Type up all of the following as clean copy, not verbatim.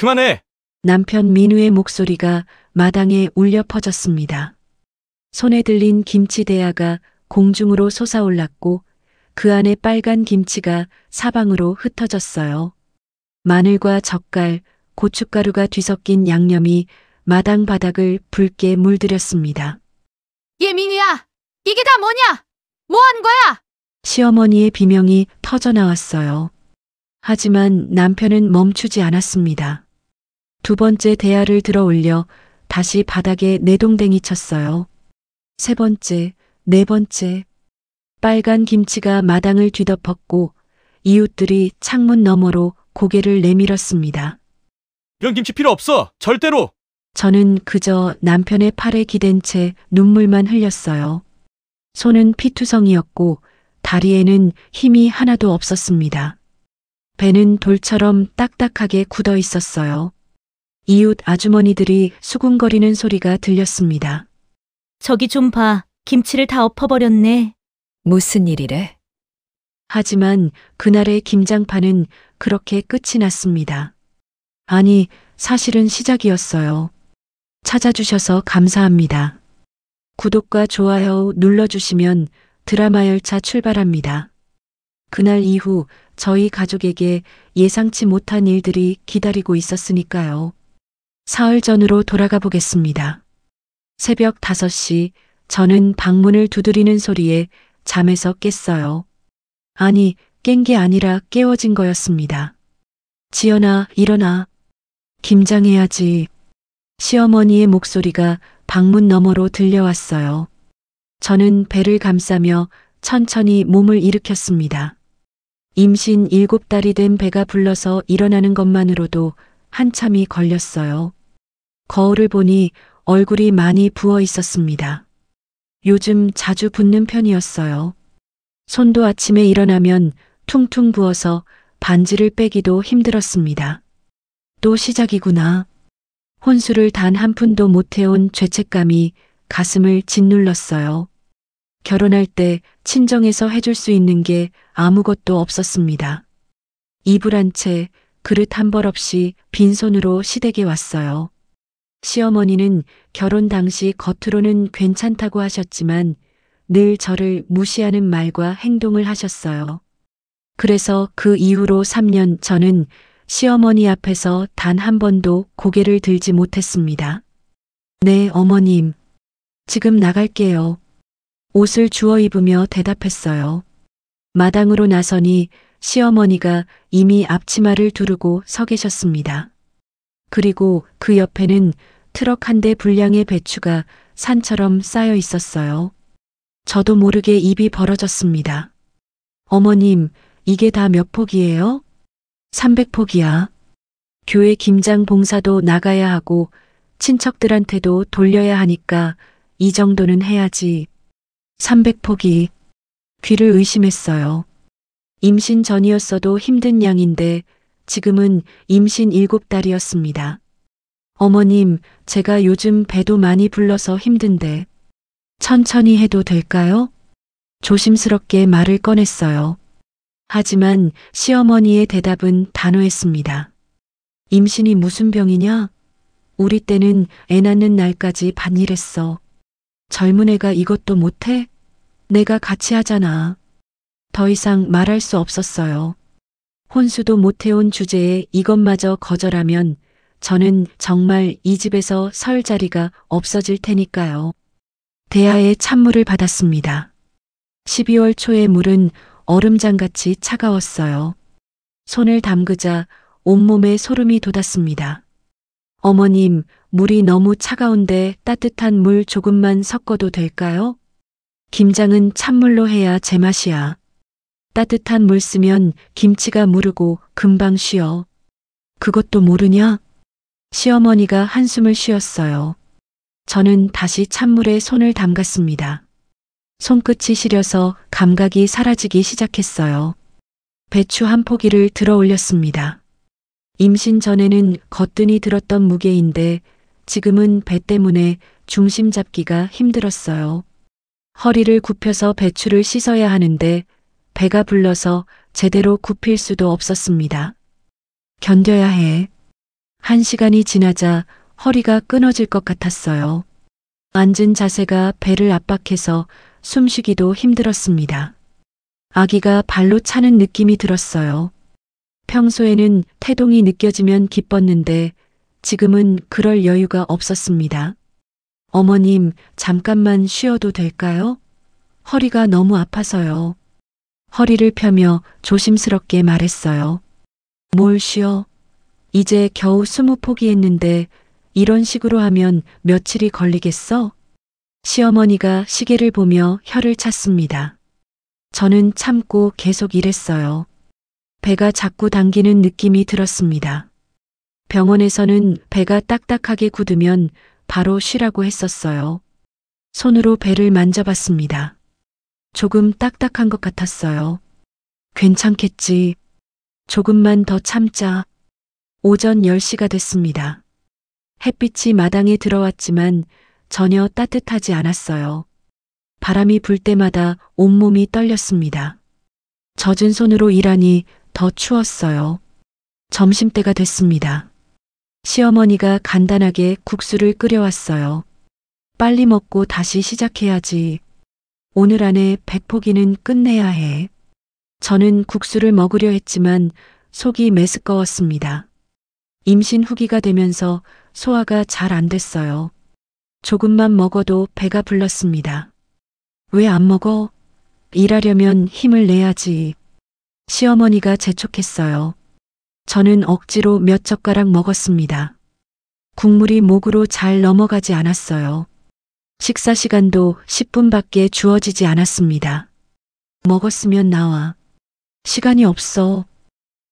그만해! 남편 민우의 목소리가 마당에 울려 퍼졌습니다. 손에 들린 김치 대야가 공중으로 솟아올랐고 그 안에 빨간 김치가 사방으로 흩어졌어요. 마늘과 젓갈, 고춧가루가 뒤섞인 양념이 마당 바닥을 붉게 물들였습니다. 예민이야! 이게 다 뭐냐? 뭐 한 거야? 시어머니의 비명이 터져나왔어요. 하지만 남편은 멈추지 않았습니다. 두 번째 대야를 들어 올려 다시 바닥에 내동댕이 쳤어요. 세 번째, 네 번째. 빨간 김치가 마당을 뒤덮었고 이웃들이 창문 너머로 고개를 내밀었습니다. 이런 김치 필요 없어! 절대로! 저는 그저 남편의 팔에 기댄 채 눈물만 흘렸어요. 손은 피투성이었고 다리에는 힘이 하나도 없었습니다. 배는 돌처럼 딱딱하게 굳어 있었어요. 이웃 아주머니들이 수군거리는 소리가 들렸습니다. 저기 좀 봐. 김치를 다 엎어버렸네. 무슨 일이래? 하지만 그날의 김장판은 그렇게 끝이 났습니다. 아니, 사실은 시작이었어요. 찾아주셔서 감사합니다. 구독과 좋아요 눌러주시면 드라마 열차 출발합니다. 그날 이후 저희 가족에게 예상치 못한 일들이 기다리고 있었으니까요. 사흘 전으로 돌아가 보겠습니다. 새벽 5시 저는 방문을 두드리는 소리에 잠에서 깼어요. 아니, 깬 게 아니라 깨워진 거였습니다. 지연아, 일어나. 김장해야지. 시어머니의 목소리가 방문 너머로 들려왔어요. 저는 배를 감싸며 천천히 몸을 일으켰습니다. 임신 7달이 된 배가 불러서 일어나는 것만으로도 한참이 걸렸어요. 거울을 보니 얼굴이 많이 부어 있었습니다. 요즘 자주 붓는 편이었어요. 손도 아침에 일어나면 퉁퉁 부어서 반지를 빼기도 힘들었습니다. 또 시작이구나. 혼수를 단 한 푼도 못 해온 죄책감이 가슴을 짓눌렀어요. 결혼할 때 친정에서 해줄 수 있는 게 아무것도 없었습니다. 이불 한 채, 그릇 한 벌 없이 빈손으로 시댁에 왔어요. 시어머니는 결혼 당시 겉으로는 괜찮다고 하셨지만 늘 저를 무시하는 말과 행동을 하셨어요. 그래서 그 이후로 3년 저는 시어머니 앞에서 단 한 번도 고개를 들지 못했습니다. 네, 어머님. 지금 나갈게요. 옷을 주워 입으며 대답했어요. 마당으로 나서니 시어머니가 이미 앞치마를 두르고 서 계셨습니다. 그리고 그 옆에는 트럭 한 대 분량의 배추가 산처럼 쌓여 있었어요. 저도 모르게 입이 벌어졌습니다. 어머님, 이게 다 몇 폭이에요? 300폭이야. 교회 김장 봉사도 나가야 하고 친척들한테도 돌려야 하니까 이 정도는 해야지. 300폭이. 귀를 의심했어요. 임신 전이었어도 힘든 양인데 지금은 임신 7달이었습니다. 어머님, 제가 요즘 배도 많이 불러서 힘든데 천천히 해도 될까요? 조심스럽게 말을 꺼냈어요. 하지만 시어머니의 대답은 단호했습니다. 임신이 무슨 병이냐? 우리 때는 애 낳는 날까지 반일했어. 젊은 애가 이것도 못해? 내가 같이 하잖아. 더 이상 말할 수 없었어요. 혼수도 못 해온 주제에 이것마저 거절하면 저는 정말 이 집에서 설 자리가 없어질 테니까요. 대야에 찬물을 받았습니다. 12월 초의 물은 얼음장같이 차가웠어요. 손을 담그자 온몸에 소름이 돋았습니다. 어머님, 물이 너무 차가운데 따뜻한 물 조금만 섞어도 될까요? 김장은 찬물로 해야 제맛이야. 따뜻한 물 쓰면 김치가 무르고 금방 쉬어. 그것도 모르냐? 시어머니가 한숨을 쉬었어요. 저는 다시 찬물에 손을 담갔습니다. 손끝이 시려서 감각이 사라지기 시작했어요. 배추 한 포기를 들어 올렸습니다. 임신 전에는 거뜬히 들었던 무게인데 지금은 배 때문에 중심 잡기가 힘들었어요. 허리를 굽혀서 배추를 씻어야 하는데 배가 불러서 제대로 굽힐 수도 없었습니다. 견뎌야 해. 1시간이 지나자 허리가 끊어질 것 같았어요. 앉은 자세가 배를 압박해서 숨쉬기도 힘들었습니다. 아기가 발로 차는 느낌이 들었어요. 평소에는 태동이 느껴지면 기뻤는데 지금은 그럴 여유가 없었습니다. 어머님, 잠깐만 쉬어도 될까요? 허리가 너무 아파서요. 허리를 펴며 조심스럽게 말했어요. 뭘 쉬어? 이제 겨우 20포기했는데 이런 식으로 하면 며칠이 걸리겠어? 시어머니가 시계를 보며 혀를 찼습니다. 저는 참고 계속 일했어요. 배가 자꾸 당기는 느낌이 들었습니다. 병원에서는 배가 딱딱하게 굳으면 바로 쉬라고 했었어요. 손으로 배를 만져봤습니다. 조금 딱딱한 것 같았어요. 괜찮겠지. 조금만 더 참자. 오전 10시가 됐습니다. 햇빛이 마당에 들어왔지만 전혀 따뜻하지 않았어요. 바람이 불 때마다 온몸이 떨렸습니다. 젖은 손으로 일하니 더 추웠어요. 점심때가 됐습니다. 시어머니가 간단하게 국수를 끓여왔어요. 빨리 먹고 다시 시작해야지. 오늘 안에 100포기는 끝내야 해. 저는 국수를 먹으려 했지만 속이 메스꺼웠습니다. 임신 후기가 되면서 소화가 잘 안 됐어요. 조금만 먹어도 배가 불렀습니다. 왜 안 먹어? 일하려면 힘을 내야지. 시어머니가 재촉했어요. 저는 억지로 몇 젓가락 먹었습니다. 국물이 목으로 잘 넘어가지 않았어요. 식사 시간도 10분밖에 주어지지 않았습니다. 먹었으면 나와. 시간이 없어.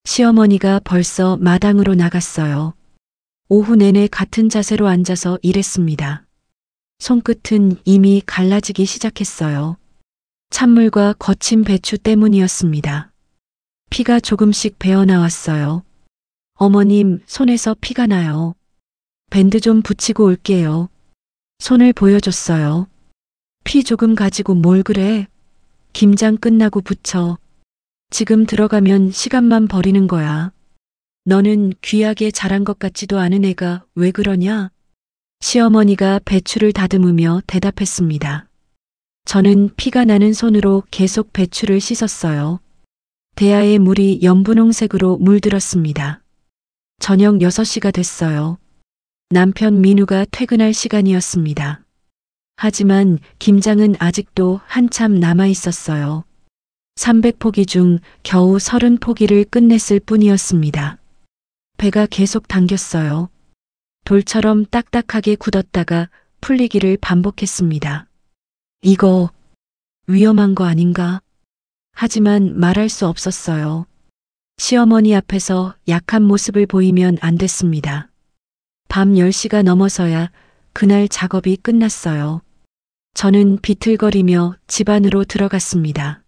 시어머니가 벌써 마당으로 나갔어요. 오후 내내 같은 자세로 앉아서 일했습니다. 손끝은 이미 갈라지기 시작했어요. 찬물과 거친 배추 때문이었습니다. 피가 조금씩 배어나왔어요. 어머님, 손에서 피가 나요. 밴드 좀 붙이고 올게요. 손을 보여줬어요. 피 조금 가지고 뭘 그래? 김장 끝나고 붙여. 지금 들어가면 시간만 버리는 거야. 너는 귀하게 자란 것 같지도 않은 애가 왜 그러냐? 시어머니가 배추를 다듬으며 대답했습니다. 저는 피가 나는 손으로 계속 배추를 씻었어요. 대야의 물이 연분홍색으로 물들었습니다. 저녁 6시가 됐어요. 남편 민우가 퇴근할 시간이었습니다. 하지만 김장은 아직도 한참 남아 있었어요. 300포기 중 겨우 30포기를 끝냈을 뿐이었습니다. 배가 계속 당겼어요. 돌처럼 딱딱하게 굳었다가 풀리기를 반복했습니다. 이거 위험한 거 아닌가? 하지만 말할 수 없었어요. 시어머니 앞에서 약한 모습을 보이면 안 됐습니다. 밤 10시가 넘어서야 그날 작업이 끝났어요. 저는 비틀거리며 집 안으로 들어갔습니다.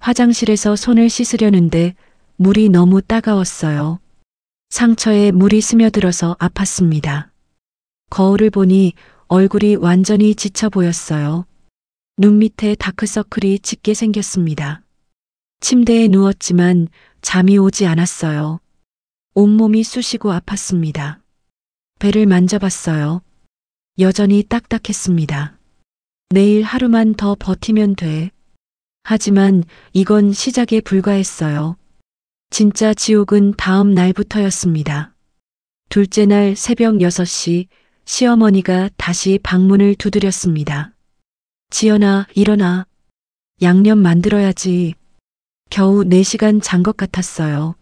화장실에서 손을 씻으려는데 물이 너무 따가웠어요. 상처에 물이 스며들어서 아팠습니다. 거울을 보니 얼굴이 완전히 지쳐 보였어요. 눈 밑에 다크서클이 짙게 생겼습니다. 침대에 누웠지만 잠이 오지 않았어요. 온몸이 쑤시고 아팠습니다. 배를 만져봤어요. 여전히 딱딱했습니다. 내일 하루만 더 버티면 돼. 하지만 이건 시작에 불과했어요. 진짜 지옥은 다음 날부터였습니다. 둘째 날 새벽 6시 시어머니가 다시 방문을 두드렸습니다. 지연아, 일어나. 양념 만들어야지. 겨우 4시간 잔 것 같았어요.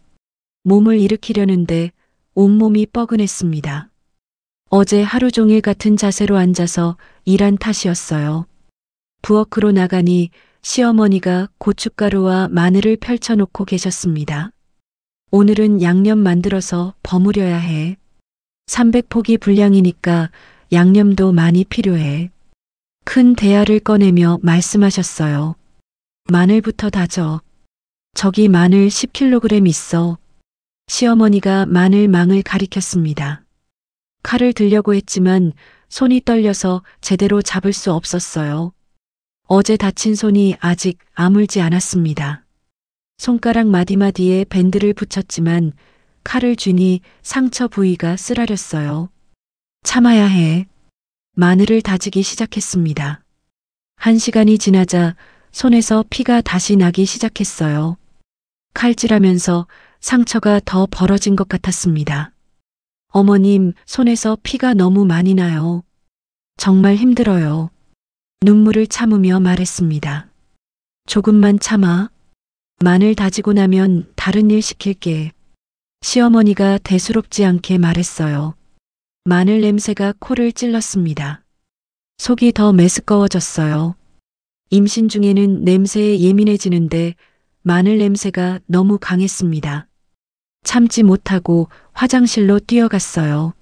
몸을 일으키려는데 온몸이 뻐근했습니다. 어제 하루 종일 같은 자세로 앉아서 일한 탓이었어요. 부엌으로 나가니 시어머니가 고춧가루와 마늘을 펼쳐놓고 계셨습니다. 오늘은 양념 만들어서 버무려야 해. 300포기 분량이니까 양념도 많이 필요해. 큰 대야를 꺼내며 말씀하셨어요. 마늘부터 다져. 저기 마늘 10kg 있어. 시어머니가 마늘망을 가리켰습니다. 칼을 들려고 했지만 손이 떨려서 제대로 잡을 수 없었어요. 어제 다친 손이 아직 아물지 않았습니다. 손가락 마디마디에 밴드를 붙였지만 칼을 쥐니 상처 부위가 쓰라렸어요. 참아야 해. 마늘을 다지기 시작했습니다. 1시간이 지나자 손에서 피가 다시 나기 시작했어요. 칼질하면서 상처가 더 벌어진 것 같았습니다. 어머님, 손에서 피가 너무 많이 나요. 정말 힘들어요. 눈물을 참으며 말했습니다. 조금만 참아. 마늘 다지고 나면 다른 일 시킬게. 시어머니가 대수롭지 않게 말했어요. 마늘 냄새가 코를 찔렀습니다. 속이 더 메스꺼워졌어요. 임신 중에는 냄새에 예민해지는데 마늘 냄새가 너무 강했습니다. 참지 못하고 화장실로 뛰어갔어요.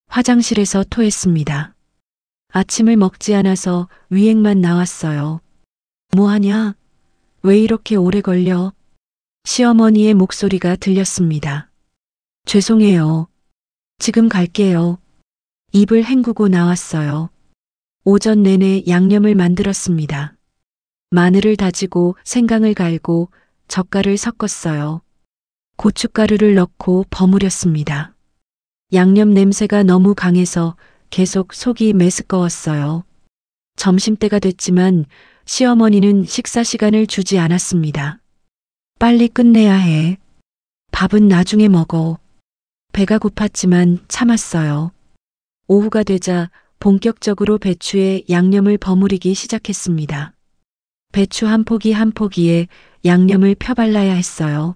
화장실에서 토했습니다. 아침을 먹지 않아서 위액만 나왔어요. 뭐하냐? 왜 이렇게 오래 걸려? 시어머니의 목소리가 들렸습니다. 죄송해요. 지금 갈게요. 입을 헹구고 나왔어요. 오전 내내 양념을 만들었습니다. 마늘을 다지고 생강을 갈고 젓갈을 섞었어요. 고춧가루를 넣고 버무렸습니다. 양념 냄새가 너무 강해서 계속 속이 메스꺼웠어요. 점심때가 됐지만 시어머니는 식사 시간을 주지 않았습니다. 빨리 끝내야 해. 밥은 나중에 먹어. 배가 고팠지만 참았어요. 오후가 되자 본격적으로 배추에 양념을 버무리기 시작했습니다. 배추 한 포기 한 포기에 양념을 펴발라야 했어요.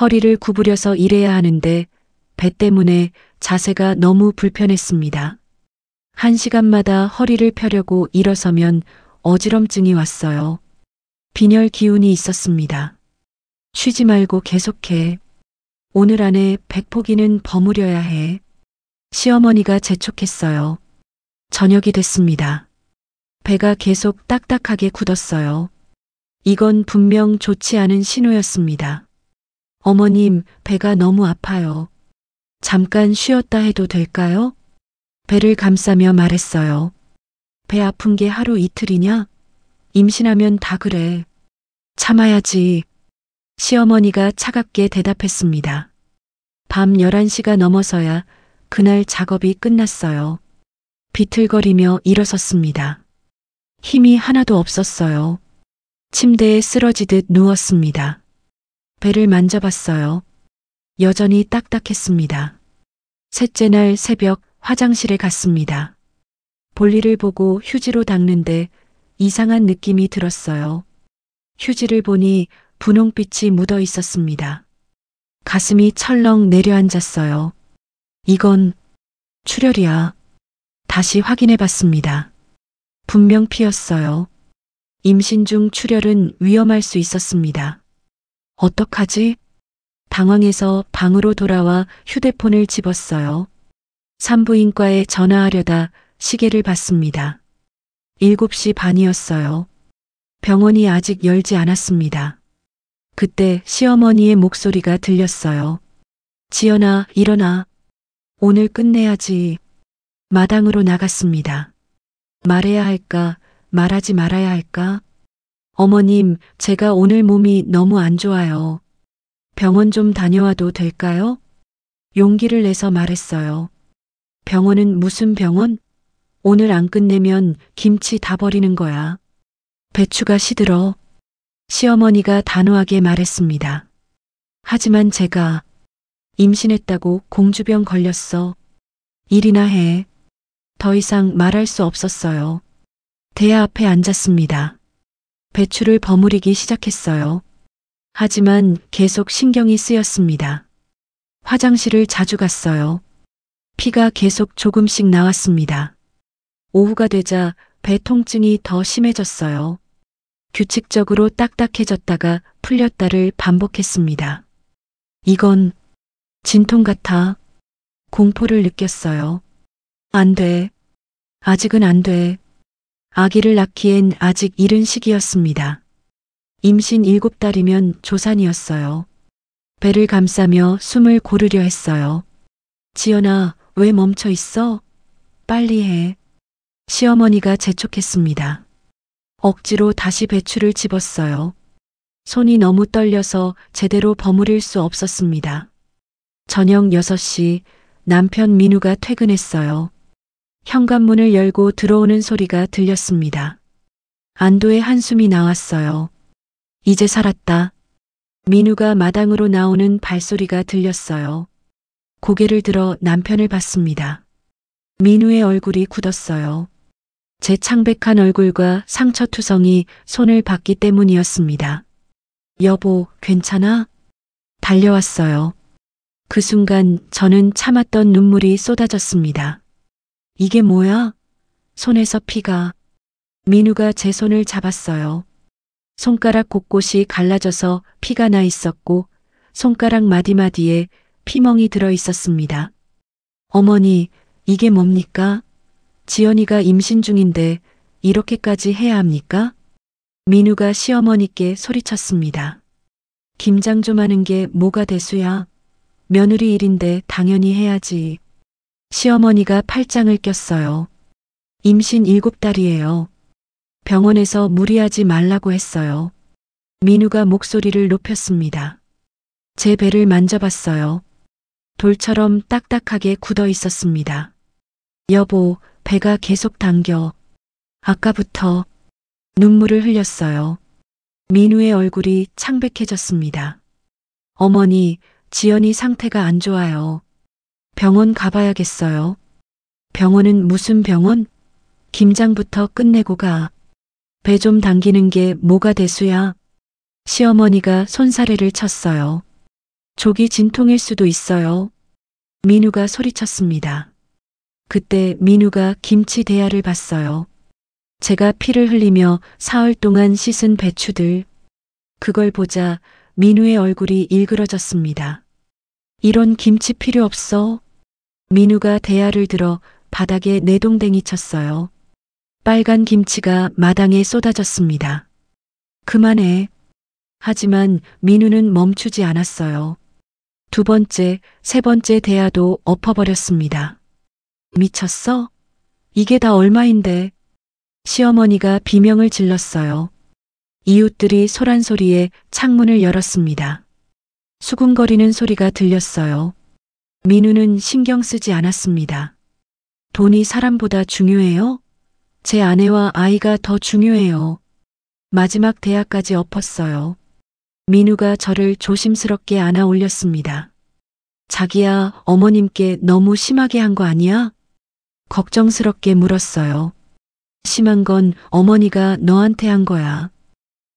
허리를 구부려서 일해야 하는데 배 때문에 자세가 너무 불편했습니다. 1시간마다 허리를 펴려고 일어서면 어지럼증이 왔어요. 빈혈 기운이 있었습니다. 쉬지 말고 계속해. 오늘 안에 100포기는 버무려야 해. 시어머니가 재촉했어요. 저녁이 됐습니다. 배가 계속 딱딱하게 굳었어요. 이건 분명 좋지 않은 신호였습니다. 어머님, 배가 너무 아파요. 잠깐 쉬었다 해도 될까요? 배를 감싸며 말했어요. 배 아픈 게 하루 이틀이냐? 임신하면 다 그래. 참아야지. 시어머니가 차갑게 대답했습니다. 밤 11시가 넘어서야 그날 작업이 끝났어요. 비틀거리며 일어섰습니다. 힘이 하나도 없었어요. 침대에 쓰러지듯 누웠습니다. 배를 만져봤어요. 여전히 딱딱했습니다. 셋째 날 새벽 화장실에 갔습니다. 볼일을 보고 휴지로 닦는데 이상한 느낌이 들었어요. 휴지를 보니 분홍빛이 묻어 있었습니다. 가슴이 철렁 내려앉았어요. 이건 출혈이야. 다시 확인해 봤습니다. 분명 피였어요. 임신 중 출혈은 위험할 수 있었습니다. 어떡하지? 당황해서 방으로 돌아와 휴대폰을 집었어요. 산부인과에 전화하려다 시계를 봤습니다. 7시 반이었어요. 병원이 아직 열지 않았습니다. 그때 시어머니의 목소리가 들렸어요. 지연아, 일어나. 오늘 끝내야지. 마당으로 나갔습니다. 말해야 할까, 말하지 말아야 할까? 어머님, 제가 오늘 몸이 너무 안 좋아요. 병원 좀 다녀와도 될까요? 용기를 내서 말했어요. 병원은 무슨 병원? 오늘 안 끝내면 김치 다 버리는 거야. 배추가 시들어. 시어머니가 단호하게 말했습니다. 하지만 제가 임신했다고 공주병 걸렸어. 일이나 해. 더 이상 말할 수 없었어요. 대야 앞에 앉았습니다. 배추를 버무리기 시작했어요. 하지만 계속 신경이 쓰였습니다. 화장실을 자주 갔어요. 피가 계속 조금씩 나왔습니다. 오후가 되자 배 통증이 더 심해졌어요. 규칙적으로 딱딱해졌다가 풀렸다를 반복했습니다. 이건 진통 같아. 공포를 느꼈어요. 안 돼. 아직은 안 돼. 아기를 낳기엔 아직 이른 시기였습니다. 임신 7달이면 조산이었어요. 배를 감싸며 숨을 고르려 했어요. 지연아, 왜 멈춰 있어? 빨리 해. 시어머니가 재촉했습니다. 억지로 다시 배추를 집었어요. 손이 너무 떨려서 제대로 버무릴 수 없었습니다. 저녁 6시 남편 민우가 퇴근했어요. 현관문을 열고 들어오는 소리가 들렸습니다. 안도의 한숨이 나왔어요. 이제 살았다. 민우가 마당으로 나오는 발소리가 들렸어요. 고개를 들어 남편을 봤습니다. 민우의 얼굴이 굳었어요. 제 창백한 얼굴과 상처투성이 손을 봤기 때문이었습니다. 여보, 괜찮아? 달려왔어요. 그 순간 저는 참았던 눈물이 쏟아졌습니다. 이게 뭐야? 손에서 피가. 민우가 제 손을 잡았어요. 손가락 곳곳이 갈라져서 피가 나 있었고 손가락 마디마디에 피멍이 들어 있었습니다. 어머니, 이게 뭡니까? 지연이가 임신 중인데 이렇게까지 해야 합니까? 민우가 시어머니께 소리쳤습니다. 김장 좀 하는 게 뭐가 대수야? 며느리 일인데 당연히 해야지. 시어머니가 팔짱을 꼈어요. 임신 7달이에요. 병원에서 무리하지 말라고 했어요. 민우가 목소리를 높였습니다. 제 배를 만져봤어요. 돌처럼 딱딱하게 굳어 있었습니다. 여보, 배가 계속 당겨. 아까부터 눈물을 흘렸어요. 민우의 얼굴이 창백해졌습니다. 어머니, 지연이 상태가 안 좋아요. 병원 가봐야겠어요. 병원은 무슨 병원? 김장부터 끝내고 가. 배 좀 당기는 게 뭐가 대수야? 시어머니가 손사래를 쳤어요. 조기 진통일 수도 있어요. 민우가 소리쳤습니다. 그때 민우가 김치 대야를 봤어요. 제가 피를 흘리며 사흘 동안 씻은 배추들. 그걸 보자 민우의 얼굴이 일그러졌습니다. 이런 김치 필요 없어. 민우가 대야를 들어 바닥에 내동댕이 쳤어요. 빨간 김치가 마당에 쏟아졌습니다. 그만해. 하지만 민우는 멈추지 않았어요. 2번째, 3번째 대야도 엎어버렸습니다. 미쳤어? 이게 다 얼마인데? 시어머니가 비명을 질렀어요. 이웃들이 소란소리에 창문을 열었습니다. 수군거리는 소리가 들렸어요. 민우는 신경 쓰지 않았습니다. 돈이 사람보다 중요해요? 제 아내와 아이가 더 중요해요. 마지막 대야까지 엎었어요. 민우가 저를 조심스럽게 안아 올렸습니다. 자기야, 어머님께 너무 심하게 한 거 아니야? 걱정스럽게 물었어요. 심한 건 어머니가 너한테 한 거야.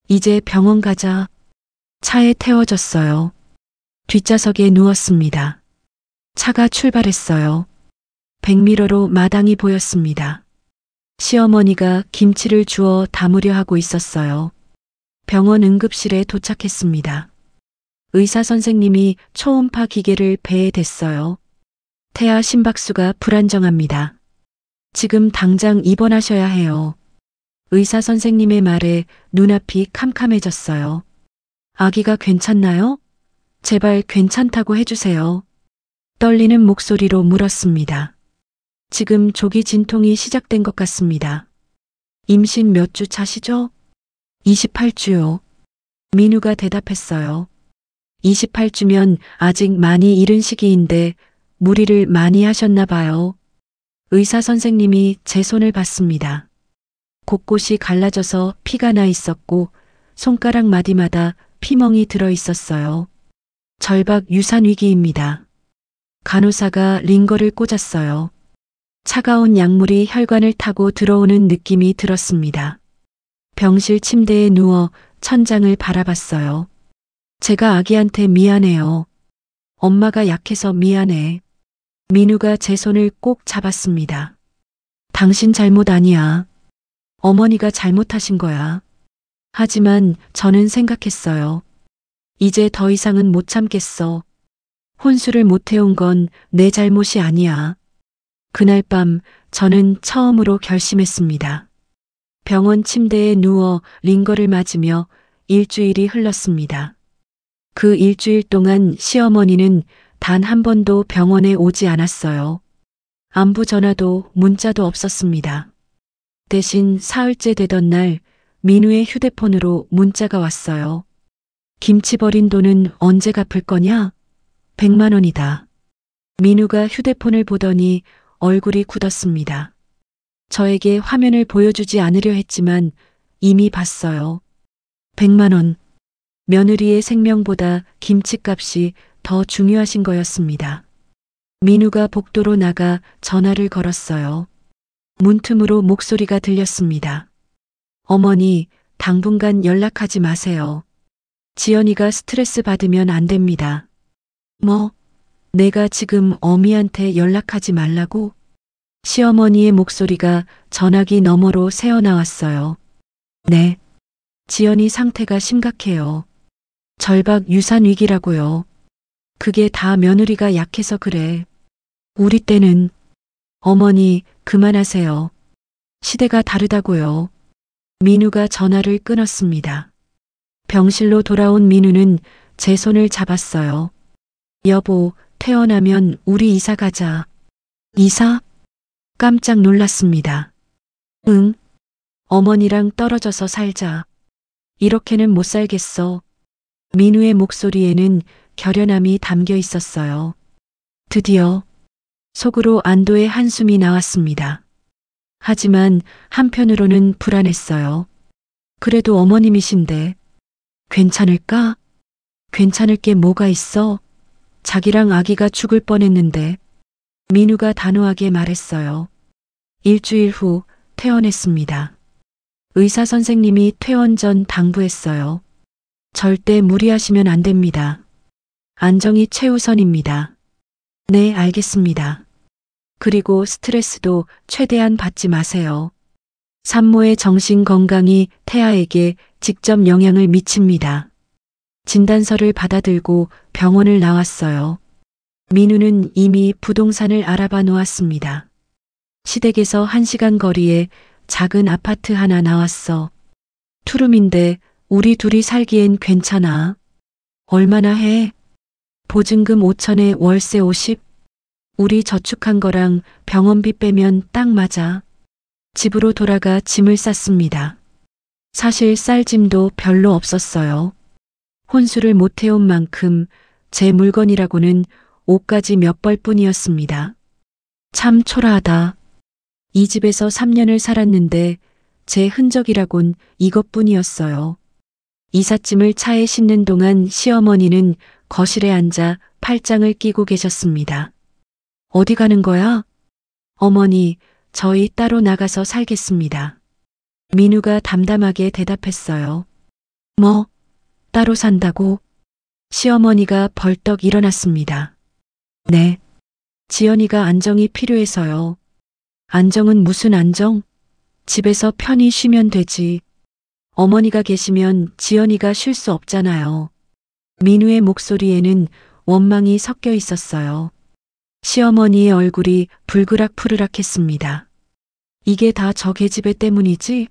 이제 병원 가자. 차에 태워졌어요. 뒷좌석에 누웠습니다. 차가 출발했어요. 백미러로 마당이 보였습니다. 시어머니가 김치를 주워 담으려 하고 있었어요. 병원 응급실에 도착했습니다. 의사 선생님이 초음파 기계를 배에 댔어요. 태아 심박수가 불안정합니다. 지금 당장 입원하셔야 해요. 의사 선생님의 말에 눈앞이 캄캄해졌어요. 아기가 괜찮나요? 제발 괜찮다고 해주세요. 떨리는 목소리로 물었습니다. 지금 조기 진통이 시작된 것 같습니다. 임신 몇 주 차시죠? 28주요. 민우가 대답했어요. 28주면 아직 많이 이른 시기인데 무리를 많이 하셨나 봐요. 의사 선생님이 제 손을 봤습니다. 곳곳이 갈라져서 피가 나 있었고 손가락 마디마다 피멍이 들어 있었어요. 절박 유산 위기입니다. 간호사가 링거를 꽂았어요. 차가운 약물이 혈관을 타고 들어오는 느낌이 들었습니다. 병실 침대에 누워 천장을 바라봤어요. 제가 아기한테 미안해요. 엄마가 약해서 미안해. 민우가 제 손을 꼭 잡았습니다. 당신 잘못 아니야. 어머니가 잘못하신 거야. 하지만 저는 생각했어요. 이제 더 이상은 못 참겠어. 혼수를 못 해온 건 내 잘못이 아니야. 그날 밤 저는 처음으로 결심했습니다. 병원 침대에 누워 링거를 맞으며 일주일이 흘렀습니다. 그 일주일 동안 시어머니는 단 한 번도 병원에 오지 않았어요. 안부 전화도 문자도 없었습니다. 대신 사흘째 되던 날 민우의 휴대폰으로 문자가 왔어요. 김치 버린 돈은 언제 갚을 거냐? 100만 원이다. 민우가 휴대폰을 보더니 얼굴이 굳었습니다. 저에게 화면을 보여주지 않으려 했지만 이미 봤어요. 100만 원. 며느리의 생명보다 김치값이 더 중요하신 거였습니다. 민우가 복도로 나가 전화를 걸었어요. 문틈으로 목소리가 들렸습니다. 어머니, 당분간 연락하지 마세요. 지연이가 스트레스 받으면 안 됩니다. 뭐? 내가 지금 어미한테 연락하지 말라고? 시어머니의 목소리가 전화기 너머로 새어나왔어요. 네. 지연이 상태가 심각해요. 절박 유산 위기라고요. 그게 다 며느리가 약해서 그래. 우리 때는 어머니 그만하세요. 시대가 다르다고요. 민우가 전화를 끊었습니다. 병실로 돌아온 민우는 제 손을 잡았어요. 여보, 퇴원하면 우리 이사 가자. 이사? 깜짝 놀랐습니다. 응. 어머니랑 떨어져서 살자. 이렇게는 못 살겠어. 민우의 목소리에는 결연함이 담겨 있었어요. 드디어 속으로 안도의 한숨이 나왔습니다. 하지만 한편으로는 불안했어요. 그래도 어머님이신데 괜찮을까? 괜찮을 게 뭐가 있어? 자기랑 아기가 죽을 뻔했는데. 민우가 단호하게 말했어요. 일주일 후 퇴원했습니다. 의사 선생님이 퇴원 전 당부했어요. 절대 무리하시면 안 됩니다. 안정이 최우선입니다. 네, 알겠습니다. 그리고 스트레스도 최대한 받지 마세요. 산모의 정신 건강이 태아에게 직접 영향을 미칩니다. 진단서를 받아들고 병원을 나왔어요. 민우는 이미 부동산을 알아봐 놓았습니다. 시댁에서 1시간 거리에 작은 아파트 하나 나왔어. 투룸인데 우리 둘이 살기엔 괜찮아. 얼마나 해? 보증금 5천에 월세 50? 우리 저축한 거랑 병원비 빼면 딱 맞아. 집으로 돌아가 짐을 쌌습니다. 사실 쌀 짐도 별로 없었어요. 혼수를 못 해온 만큼 제 물건이라고는 옷까지 몇 벌뿐이었습니다. 참 초라하다. 이 집에서 3년을 살았는데 제 흔적이라곤 이것뿐이었어요. 이삿짐을 차에 싣는 동안 시어머니는 거실에 앉아 팔짱을 끼고 계셨습니다. 어디 가는 거야? 어머니, 저희 따로 나가서 살겠습니다. 민우가 담담하게 대답했어요. 뭐? 따로 산다고? 시어머니가 벌떡 일어났습니다. 네. 지연이가 안정이 필요해서요. 안정은 무슨 안정? 집에서 편히 쉬면 되지. 어머니가 계시면 지연이가 쉴 수 없잖아요. 민우의 목소리에는 원망이 섞여 있었어요. 시어머니의 얼굴이 불그락푸르락했습니다. 이게 다 저 계집애 때문이지?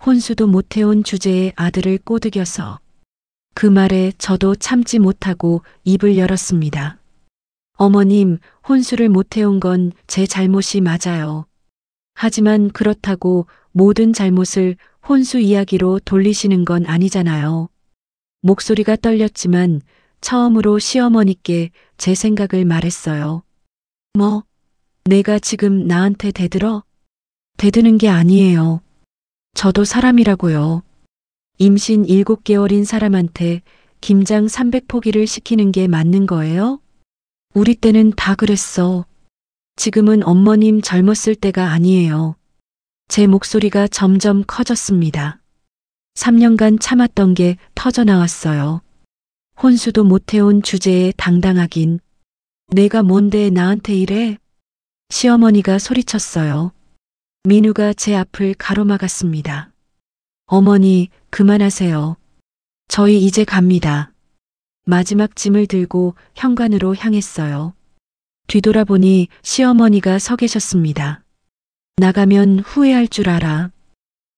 혼수도 못 해온 주제에 아들을 꼬드겨서. 그 말에 저도 참지 못하고 입을 열었습니다. 어머님, 혼수를 못 해온 건 제 잘못이 맞아요. 하지만 그렇다고 모든 잘못을 혼수 이야기로 돌리시는 건 아니잖아요. 목소리가 떨렸지만 처음으로 시어머니께 제 생각을 말했어요. 뭐? 내가 지금 나한테 대들어? 대드는 게 아니에요. 저도 사람이라고요. 임신 7개월인 사람한테 김장 300포기를 시키는 게 맞는 거예요? 우리 때는 다 그랬어. 지금은 어머님 젊었을 때가 아니에요. 제 목소리가 점점 커졌습니다. 3년간 참았던 게 터져나왔어요. 혼수도 못 해온 주제에 당당하긴. 내가 뭔데 나한테 이래? 시어머니가 소리쳤어요. 민우가 제 앞을 가로막았습니다. 어머니, 그만하세요. 저희 이제 갑니다. 마지막 짐을 들고 현관으로 향했어요. 뒤돌아보니 시어머니가 서 계셨습니다. 나가면 후회할 줄 알아.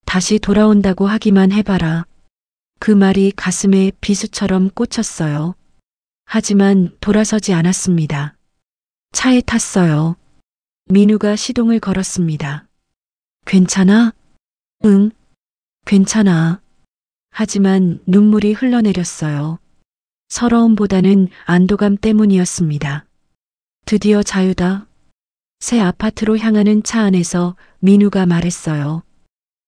다시 돌아온다고 하기만 해봐라. 그 말이 가슴에 비수처럼 꽂혔어요. 하지만 돌아서지 않았습니다. 차에 탔어요. 민우가 시동을 걸었습니다. 괜찮아? 응, 괜찮아. 하지만 눈물이 흘러내렸어요. 서러움보다는 안도감 때문이었습니다. 드디어 자유다. 새 아파트로 향하는 차 안에서 민우가 말했어요.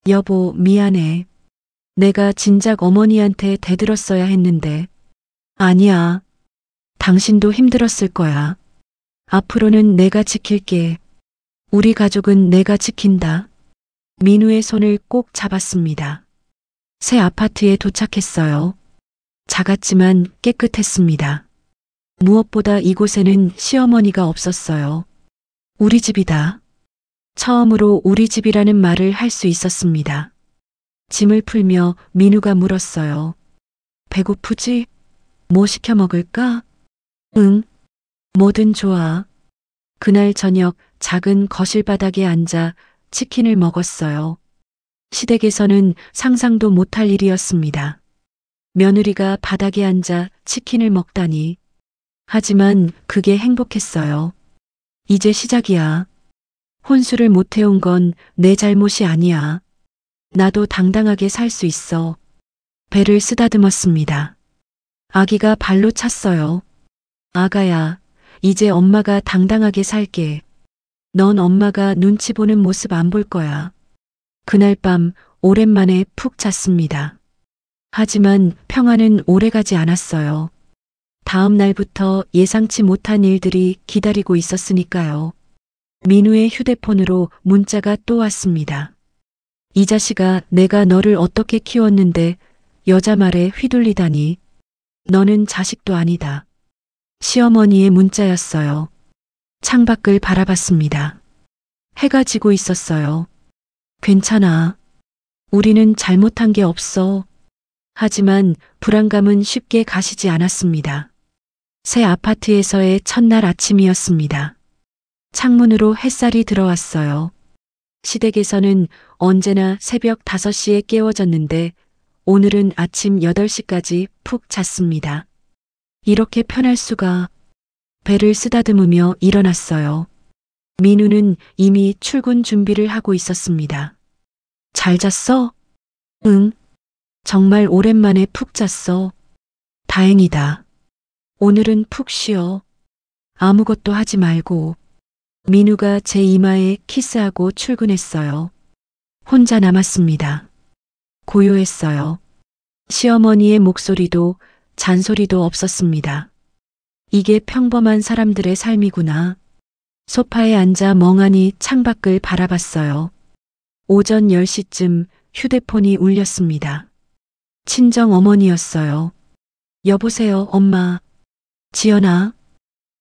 여보, 미안해. 내가 진작 어머니한테 대들었어야 했는데. 아니야. 당신도 힘들었을 거야. 앞으로는 내가 지킬게. 우리 가족은 내가 지킨다. 민우의 손을 꼭 잡았습니다. 새 아파트에 도착했어요. 작았지만 깨끗했습니다. 무엇보다 이곳에는 시어머니가 없었어요. 우리 집이다. 처음으로 우리 집이라는 말을 할 수 있었습니다. 짐을 풀며 민우가 물었어요. 배고프지? 뭐 시켜 먹을까? 응. 뭐든 좋아. 그날 저녁 작은 거실 바닥에 앉아 치킨을 먹었어요. 시댁에서는 상상도 못할 일이었습니다. 며느리가 바닥에 앉아 치킨을 먹다니. 하지만 그게 행복했어요. 이제 시작이야. 혼수를 못 해온 건 내 잘못이 아니야. 나도 당당하게 살 수 있어. 배를 쓰다듬었습니다. 아기가 발로 찼어요. 아가야, 이제 엄마가 당당하게 살게. 넌 엄마가 눈치 보는 모습 안 볼 거야. 그날 밤 오랜만에 푹 잤습니다. 하지만 평화는 오래가지 않았어요. 다음 날부터 예상치 못한 일들이 기다리고 있었으니까요. 민우의 휴대폰으로 문자가 또 왔습니다. 이 자식아, 내가 너를 어떻게 키웠는데 여자 말에 휘둘리다니. 너는 자식도 아니다. 시어머니의 문자였어요. 창밖을 바라봤습니다. 해가 지고 있었어요. 괜찮아. 우리는 잘못한 게 없어. 하지만 불안감은 쉽게 가시지 않았습니다. 새 아파트에서의 첫날 아침이었습니다. 창문으로 햇살이 들어왔어요. 시댁에서는 언제나 새벽 5시에 깨워졌는데 오늘은 아침 8시까지 푹 잤습니다. 이렇게 편할 수가. 배를 쓰다듬으며 일어났어요. 민우는 이미 출근 준비를 하고 있었습니다. 잘 잤어? 응. 정말 오랜만에 푹 잤어. 다행이다. 오늘은 푹 쉬어. 아무것도 하지 말고. 민우가 제 이마에 키스하고 출근했어요. 혼자 남았습니다. 고요했어요. 시어머니의 목소리도 잔소리도 없었습니다. 이게 평범한 사람들의 삶이구나. 소파에 앉아 멍하니 창밖을 바라봤어요. 오전 10시쯤 휴대폰이 울렸습니다. 친정 어머니였어요. 여보세요, 엄마. 지연아.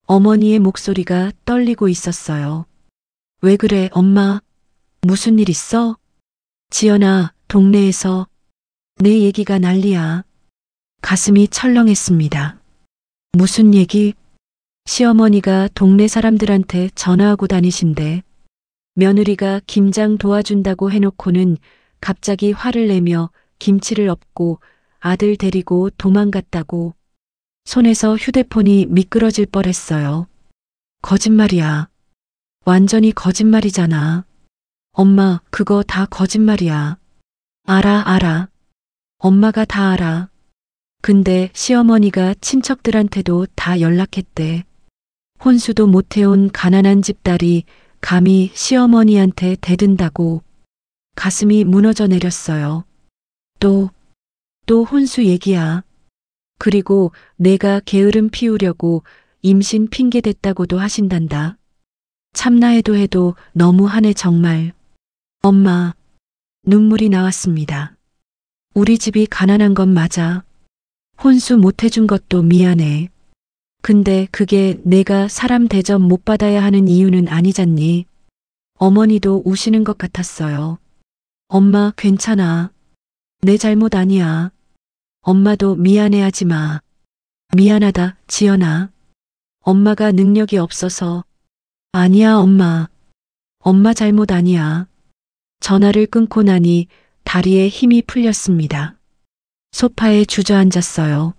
어머니의 목소리가 떨리고 있었어요. 왜 그래, 엄마? 무슨 일 있어? 지연아, 동네에서 내 얘기가 난리야. 가슴이 철렁했습니다. 무슨 얘기? 시어머니가 동네 사람들한테 전화하고 다니신대. 며느리가 김장 도와준다고 해놓고는 갑자기 화를 내며 김치를 엎고 아들 데리고 도망갔다고. 손에서 휴대폰이 미끄러질 뻔했어요. 거짓말이야. 완전히 거짓말이잖아. 엄마, 그거 다 거짓말이야. 알아. 엄마가 다 알아. 근데 시어머니가 친척들한테도 다 연락했대. 혼수도 못 해온 가난한 집 딸이 감히 시어머니한테 대든다고. 가슴이 무너져 내렸어요. 또 혼수 얘기야. 그리고 내가 게으름 피우려고 임신 핑계 댔다고도 하신단다. 참나 해도 너무하네 정말. 엄마, 눈물이 나왔습니다. 우리 집이 가난한 건 맞아. 혼수 못 해준 것도 미안해. 근데 그게 내가 사람 대접 못 받아야 하는 이유는 아니잖니. 어머니도 우시는 것 같았어요. 엄마, 괜찮아. 내 잘못 아니야. 엄마도 미안해하지 마. 미안하다, 지연아. 엄마가 능력이 없어서. 아니야, 엄마. 엄마 잘못 아니야. 전화를 끊고 나니 다리에 힘이 풀렸습니다. 소파에 주저앉았어요.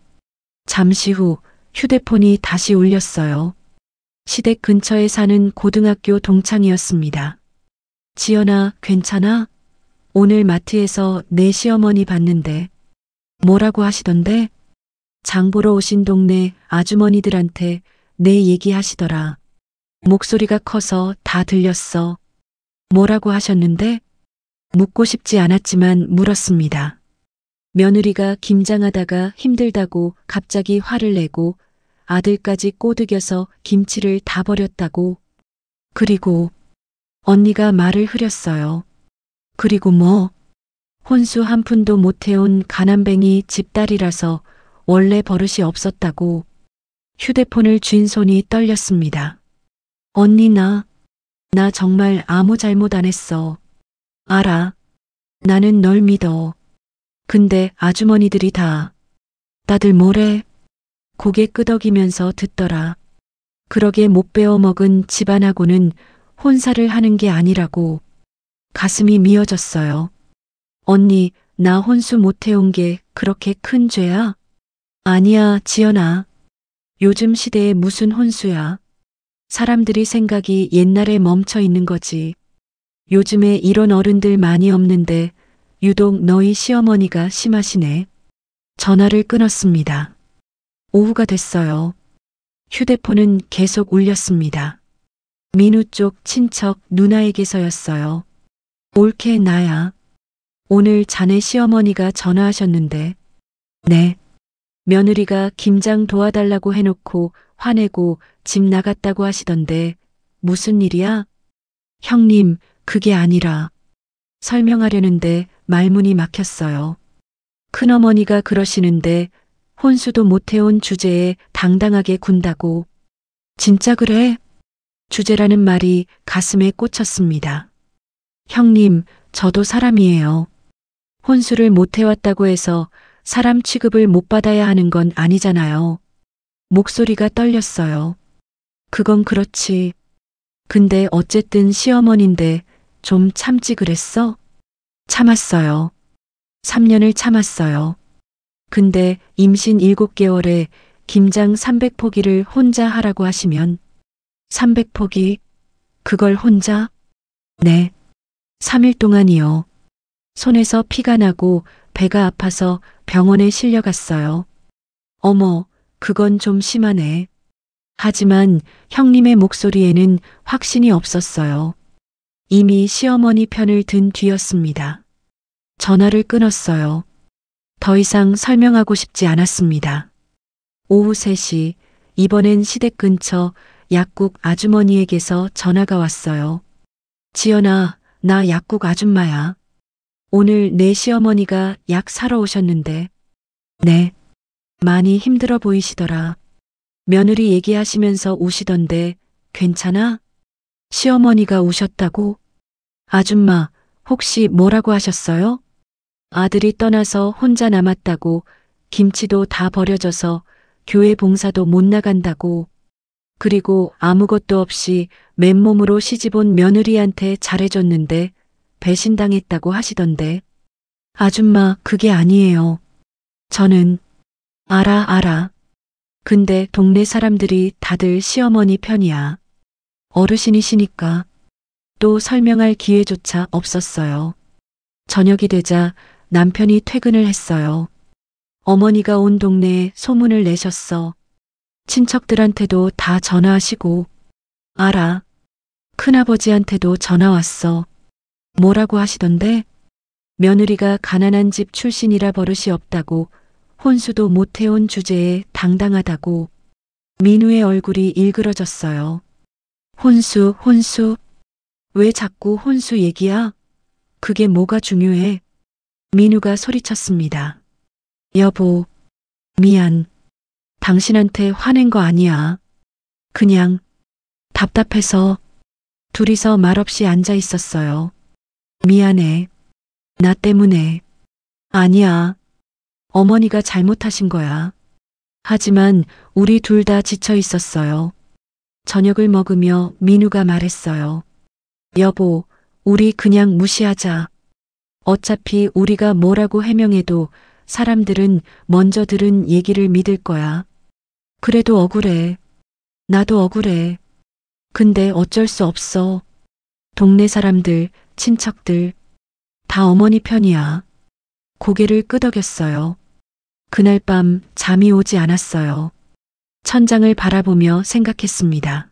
잠시 후 휴대폰이 다시 울렸어요. 시댁 근처에 사는 고등학교 동창이었습니다. 지연아, 괜찮아? 오늘 마트에서 내 시어머니 봤는데. 뭐라고 하시던데? 장 보러 오신 동네 아주머니들한테 내 얘기하시더라. 목소리가 커서 다 들렸어. 뭐라고 하셨는데? 묻고 싶지 않았지만 물었습니다. 며느리가 김장하다가 힘들다고 갑자기 화를 내고 아들까지 꼬드겨서 김치를 다 버렸다고. 그리고 언니가 말을 흐렸어요. 그리고 뭐? 혼수 한 푼도 못 해온 가난뱅이 집딸이라서 원래 버릇이 없었다고. 휴대폰을 쥔 손이 떨렸습니다. 언니 나 정말 아무 잘못 안 했어. 알아. 나는 널 믿어. 근데 아주머니들이 다들 뭐래? 고개 끄덕이면서 듣더라. 그러게 못 배워 먹은 집안하고는 혼사를 하는 게 아니라고. 가슴이 미어졌어요. 언니, 나 혼수 못 해온 게 그렇게 큰 죄야? 아니야, 지연아. 요즘 시대에 무슨 혼수야. 사람들이 생각이 옛날에 멈춰 있는 거지. 요즘에 이런 어른들 많이 없는데 유독 너희 시어머니가 심하시네. 전화를 끊었습니다. 오후가 됐어요. 휴대폰은 계속 울렸습니다. 민우 쪽 친척 누나에게서였어요. 올케 나야. 오늘 자네 시어머니가 전화하셨는데. 네. 며느리가 김장 도와달라고 해놓고 화내고 집 나갔다고 하시던데 무슨 일이야? 형님, 그게 아니라. 설명하려는데 말문이 막혔어요. 큰어머니가 그러시는데 혼수도 못 해온 주제에 당당하게 군다고. 진짜 그래? 주제라는 말이 가슴에 꽂혔습니다. 형님, 저도 사람이에요. 혼수를 못 해왔다고 해서 사람 취급을 못 받아야 하는 건 아니잖아요. 목소리가 떨렸어요. 그건 그렇지. 근데 어쨌든 시어머니인데 좀 참지 그랬어? 참았어요. 3년을 참았어요. 근데 임신 7개월에 김장 300포기를 혼자 하라고 하시면 300포기? 그걸 혼자? 네. 3일 동안이요. 손에서 피가 나고 배가 아파서 병원에 실려갔어요. 어머, 그건 좀 심하네. 하지만 형님의 목소리에는 확신이 없었어요. 이미 시어머니 편을 든 뒤였습니다. 전화를 끊었어요. 더 이상 설명하고 싶지 않았습니다. 오후 3시, 이번엔 시댁 근처 약국 아주머니에게서 전화가 왔어요. 지연아, 나 약국 아줌마야. 오늘 내 시어머니가 약 사러 오셨는데. 네. 많이 힘들어 보이시더라. 며느리 얘기하시면서 우시던데 괜찮아? 시어머니가 우셨다고? 아줌마, 혹시 뭐라고 하셨어요? 아들이 떠나서 혼자 남았다고, 김치도 다 버려져서 교회 봉사도 못 나간다고, 그리고 아무것도 없이 맨몸으로 시집온 며느리한테 잘해줬는데 배신당했다고 하시던데. 아줌마, 그게 아니에요. 저는 알아. 근데 동네 사람들이 다들 시어머니 편이야. 어르신이시니까. 또 설명할 기회조차 없었어요. 저녁이 되자 남편이 퇴근을 했어요. 어머니가 온 동네에 소문을 내셨어. 친척들한테도 다 전화하시고. 알아. 큰아버지한테도 전화 왔어. 뭐라고 하시던데? 며느리가 가난한 집 출신이라 버릇이 없다고, 혼수도 못 해온 주제에 당당하다고. 민우의 얼굴이 일그러졌어요. 혼수. 왜 자꾸 혼수 얘기야? 그게 뭐가 중요해? 민우가 소리쳤습니다. 여보, 미안. 당신한테 화낸 거 아니야. 그냥 답답해서. 둘이서 말없이 앉아 있었어요. 미안해. 나 때문에. 아니야. 어머니가 잘못하신 거야. 하지만 우리 둘 다 지쳐 있었어요. 저녁을 먹으며 민우가 말했어요. 여보, 우리 그냥 무시하자. 어차피 우리가 뭐라고 해명해도 사람들은 먼저 들은 얘기를 믿을 거야. 그래도 억울해. 나도 억울해. 근데 어쩔 수 없어. 동네 사람들, 친척들, 다 어머니 편이야. 고개를 끄덕였어요. 그날 밤 잠이 오지 않았어요. 천장을 바라보며 생각했습니다.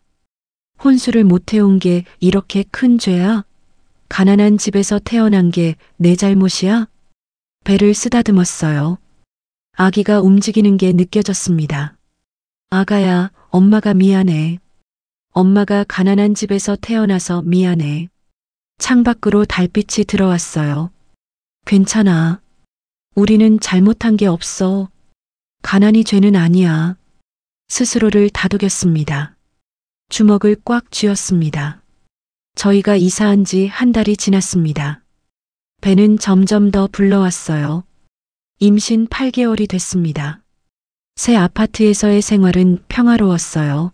혼수를 못 해온 게 이렇게 큰 죄야? 가난한 집에서 태어난 게 내 잘못이야? 배를 쓰다듬었어요. 아기가 움직이는 게 느껴졌습니다. 아가야, 엄마가 미안해. 엄마가 가난한 집에서 태어나서 미안해. 창밖으로 달빛이 들어왔어요. 괜찮아. 우리는 잘못한 게 없어. 가난이 죄는 아니야. 스스로를 다독였습니다. 주먹을 꽉 쥐었습니다. 저희가 이사한 지 한 달이 지났습니다. 배는 점점 더 불러왔어요. 임신 8개월이 됐습니다. 새 아파트에서의 생활은 평화로웠어요.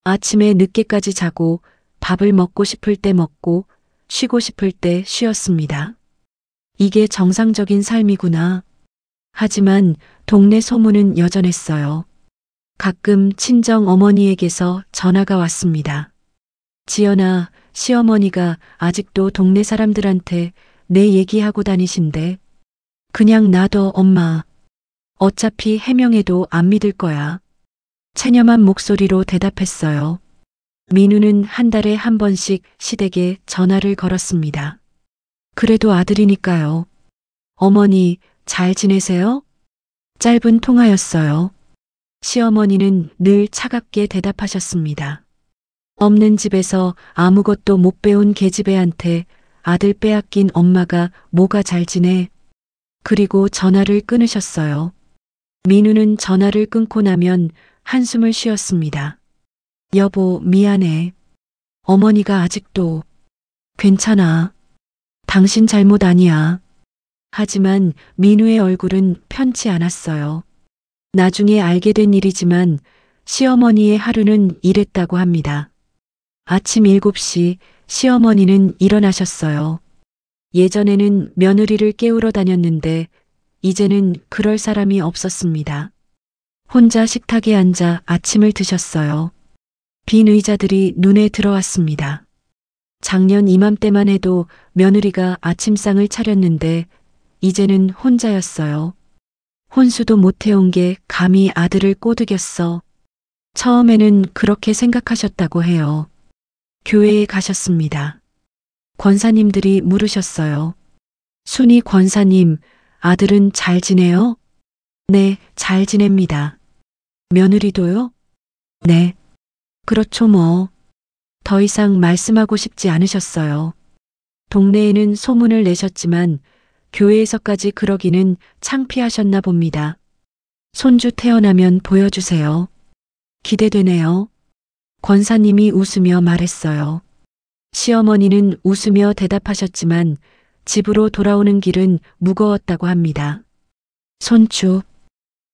아침에 늦게까지 자고 밥을 먹고 싶을 때 먹고 쉬고 싶을 때 쉬었습니다. 이게 정상적인 삶이구나. 하지만 동네 소문은 여전했어요. 가끔 친정 어머니에게서 전화가 왔습니다. 지연아, 시어머니가 아직도 동네 사람들한테 내 얘기하고 다니신대. 그냥 놔둬, 엄마. 어차피 해명해도 안 믿을 거야. 체념한 목소리로 대답했어요. 민우는 한 달에 한 번씩 시댁에 전화를 걸었습니다. 그래도 아들이니까요. 어머니, 잘 지내세요? 짧은 통화였어요. 시어머니는 늘 차갑게 대답하셨습니다. 없는 집에서 아무것도 못 배운 계집애한테 아들 빼앗긴 엄마가 뭐가 잘 지내? 그리고 전화를 끊으셨어요. 민우는 전화를 끊고 나면 한숨을 쉬었습니다. 여보, 미안해. 어머니가 아직도. 괜찮아. 당신 잘못 아니야. 하지만 민우의 얼굴은 편치 않았어요. 나중에 알게 된 일이지만 시어머니의 하루는 이랬다고 합니다. 아침 7시 시어머니는 일어나셨어요. 예전에는 며느리를 깨우러 다녔는데 이제는 그럴 사람이 없었습니다. 혼자 식탁에 앉아 아침을 드셨어요. 빈 의자들이 눈에 들어왔습니다. 작년 이맘때만 해도 며느리가 아침상을 차렸는데 이제는 혼자였어요. 혼수도 못 해온 게 감히 아들을 꼬드겼어. 처음에는 그렇게 생각하셨다고 해요. 교회에 가셨습니다. 권사님들이 물으셨어요. 순이 권사님, 아들은 잘 지내요? 네, 잘 지냅니다. 며느리도요? 네. 그렇죠 뭐. 더 이상 말씀하고 싶지 않으셨어요. 동네에는 소문을 내셨지만 교회에서까지 그러기는 창피하셨나 봅니다. 손주 태어나면 보여주세요. 기대되네요. 권사님이 웃으며 말했어요. 시어머니는 웃으며 대답하셨지만 집으로 돌아오는 길은 무거웠다고 합니다. 손주,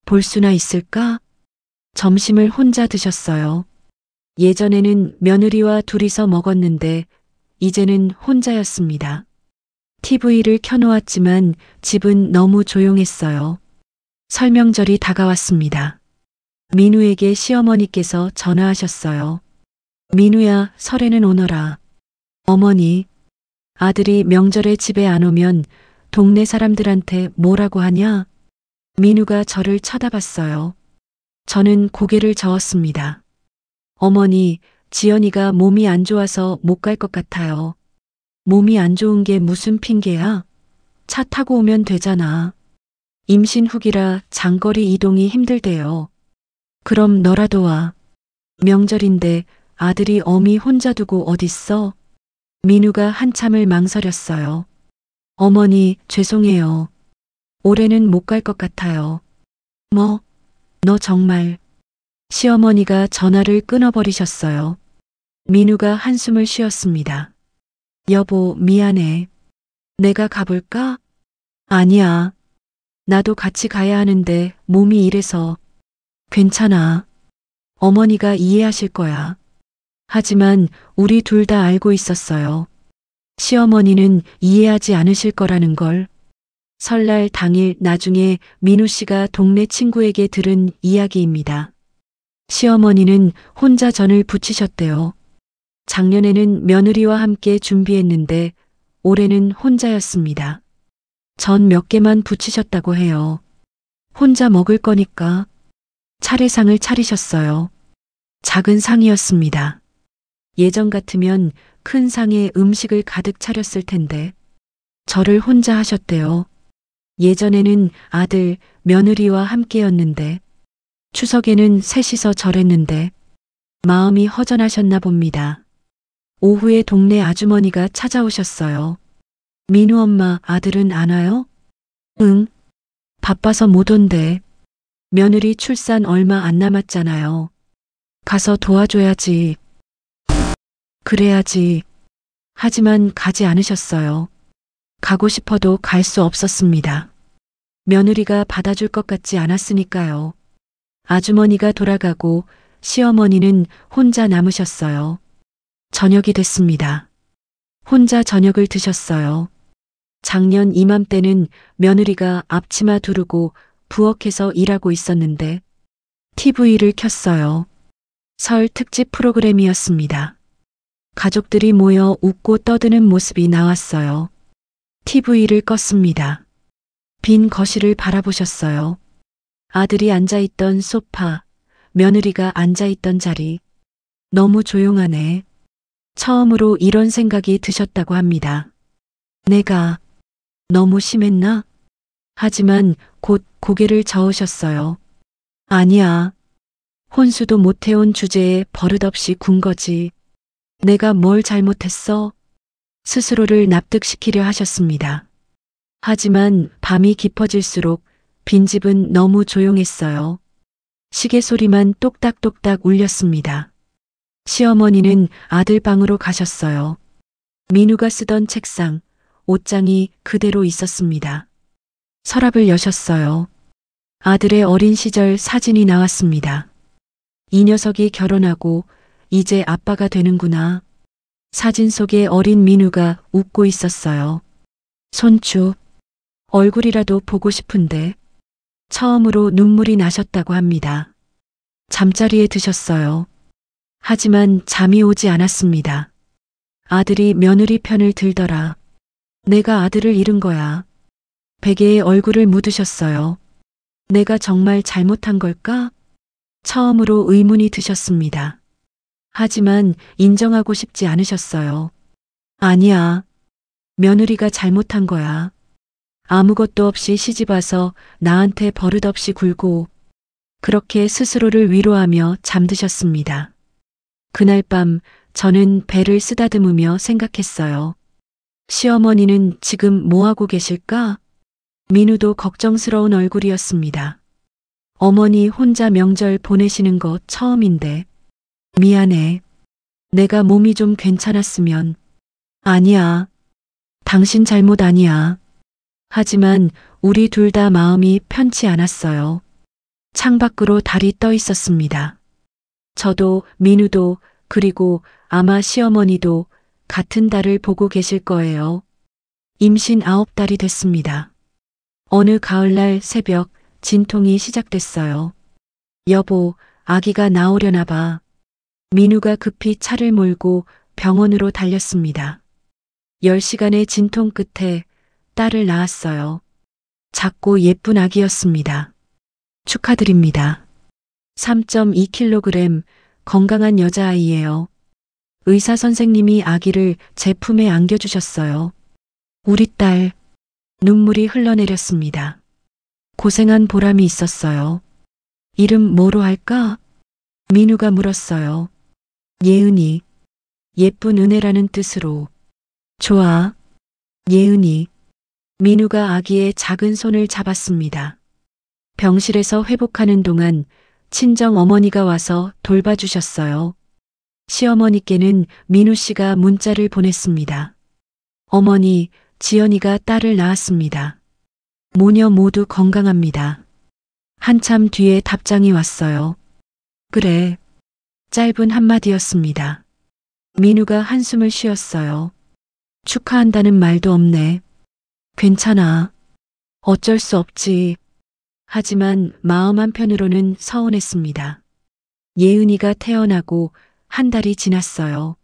볼 수나 있을까? 점심을 혼자 드셨어요. 예전에는 며느리와 둘이서 먹었는데 이제는 혼자였습니다. TV를 켜놓았지만 집은 너무 조용했어요. 설명절이 다가왔습니다. 민우에게 시어머니께서 전화하셨어요. 민우야, 설에는 오너라. 어머니, 아들이 명절에 집에 안 오면 동네 사람들한테 뭐라고 하냐? 민우가 저를 쳐다봤어요. 저는 고개를 저었습니다. 어머니, 지연이가 몸이 안 좋아서 못 갈 것 같아요. 몸이 안 좋은 게 무슨 핑계야? 차 타고 오면 되잖아. 임신 후기라 장거리 이동이 힘들대요. 그럼 너라도 와. 명절인데 아들이 어미 혼자 두고 어딨어? 민우가 한참을 망설였어요. 어머니, 죄송해요. 올해는 못 갈 것 같아요. 뭐? 너 정말. 시어머니가 전화를 끊어버리셨어요. 민우가 한숨을 쉬었습니다. 여보, 미안해. 내가 가볼까? 아니야. 나도 같이 가야 하는데 몸이 이래서. 괜찮아. 어머니가 이해하실 거야. 하지만 우리 둘 다 알고 있었어요. 시어머니는 이해하지 않으실 거라는 걸. 설날 당일 나중에 민우 씨가 동네 친구에게 들은 이야기입니다. 시어머니는 혼자 전을 부치셨대요. 작년에는 며느리와 함께 준비했는데 올해는 혼자였습니다. 전 몇 개만 부치셨다고 해요. 혼자 먹을 거니까 차례상을 차리셨어요. 작은 상이었습니다. 예전 같으면 큰 상에 음식을 가득 차렸을 텐데 절을 혼자 하셨대요. 예전에는 아들, 며느리와 함께였는데 추석에는 셋이서 절했는데 마음이 허전하셨나 봅니다. 오후에 동네 아주머니가 찾아오셨어요. 민우 엄마 아들은 안 와요? 응. 바빠서 못 온대. 며느리 출산 얼마 안 남았잖아요. 가서 도와줘야지. 그래야지. 하지만 가지 않으셨어요. 가고 싶어도 갈 수 없었습니다. 며느리가 받아줄 것 같지 않았으니까요. 아주머니가 돌아가고 시어머니는 혼자 남으셨어요. 저녁이 됐습니다. 혼자 저녁을 드셨어요. 작년 이맘때는 며느리가 앞치마 두르고 부엌에서 일하고 있었는데 TV를 켰어요. 설 특집 프로그램이었습니다. 가족들이 모여 웃고 떠드는 모습이 나왔어요. TV를 껐습니다. 빈 거실을 바라보셨어요. 아들이 앉아있던 소파, 며느리가 앉아있던 자리. 너무 조용하네. 처음으로 이런 생각이 드셨다고 합니다. 내가 너무 심했나? 하지만 곧 고개를 저으셨어요. 아니야. 혼수도 못 해온 주제에 버릇없이 군 거지. 내가 뭘 잘못했어? 스스로를 납득시키려 하셨습니다. 하지만 밤이 깊어질수록 빈집은 너무 조용했어요. 시계 소리만 똑딱똑딱 울렸습니다. 시어머니는 아들 방으로 가셨어요. 민우가 쓰던 책상, 옷장이 그대로 있었습니다. 서랍을 여셨어요. 아들의 어린 시절 사진이 나왔습니다. 이 녀석이 결혼하고 이제 아빠가 되는구나. 사진 속에 어린 민우가 웃고 있었어요. 손주, 얼굴이라도 보고 싶은데 처음으로 눈물이 나셨다고 합니다. 잠자리에 드셨어요. 하지만 잠이 오지 않았습니다. 아들이 며느리 편을 들더라. 내가 아들을 잃은 거야. 베개에 얼굴을 묻으셨어요. 내가 정말 잘못한 걸까? 처음으로 의문이 드셨습니다. 하지만 인정하고 싶지 않으셨어요. 아니야. 며느리가 잘못한 거야. 아무것도 없이 시집와서 나한테 버릇없이 굴고 그렇게 스스로를 위로하며 잠드셨습니다. 그날 밤 저는 배를 쓰다듬으며 생각했어요. 시어머니는 지금 뭐하고 계실까? 민우도 걱정스러운 얼굴이었습니다. 어머니 혼자 명절 보내시는 거 처음인데. 미안해. 내가 몸이 좀 괜찮았으면. 아니야. 당신 잘못 아니야. 하지만 우리 둘 다 마음이 편치 않았어요. 창밖으로 달이 떠 있었습니다. 저도 민우도 그리고 아마 시어머니도 같은 달을 보고 계실 거예요. 임신 9달이 됐습니다. 어느 가을날 새벽 진통이 시작됐어요. 여보, 아기가 나오려나 봐. 민우가 급히 차를 몰고 병원으로 달렸습니다. 10시간의 진통 끝에 딸을 낳았어요. 작고 예쁜 아기였습니다. 축하드립니다. 3.2kg 건강한 여자아이예요. 의사 선생님이 아기를 제 품에 안겨주셨어요. 우리 딸, 눈물이 흘러내렸습니다. 고생한 보람이 있었어요. 이름 뭐로 할까? 민우가 물었어요. 예은이, 예쁜 은혜라는 뜻으로. 좋아, 예은이. 민우가 아기의 작은 손을 잡았습니다. 병실에서 회복하는 동안 친정 어머니가 와서 돌봐주셨어요. 시어머니께는 민우 씨가 문자를 보냈습니다. 어머니, 지연이가 딸을 낳았습니다. 모녀 모두 건강합니다. 한참 뒤에 답장이 왔어요. 그래. 짧은 한마디였습니다. 민우가 한숨을 쉬었어요. 축하한다는 말도 없네. 괜찮아. 어쩔 수 없지. 하지만 마음 한편으로는 서운했습니다. 예은이가 태어나고 한 달이 지났어요.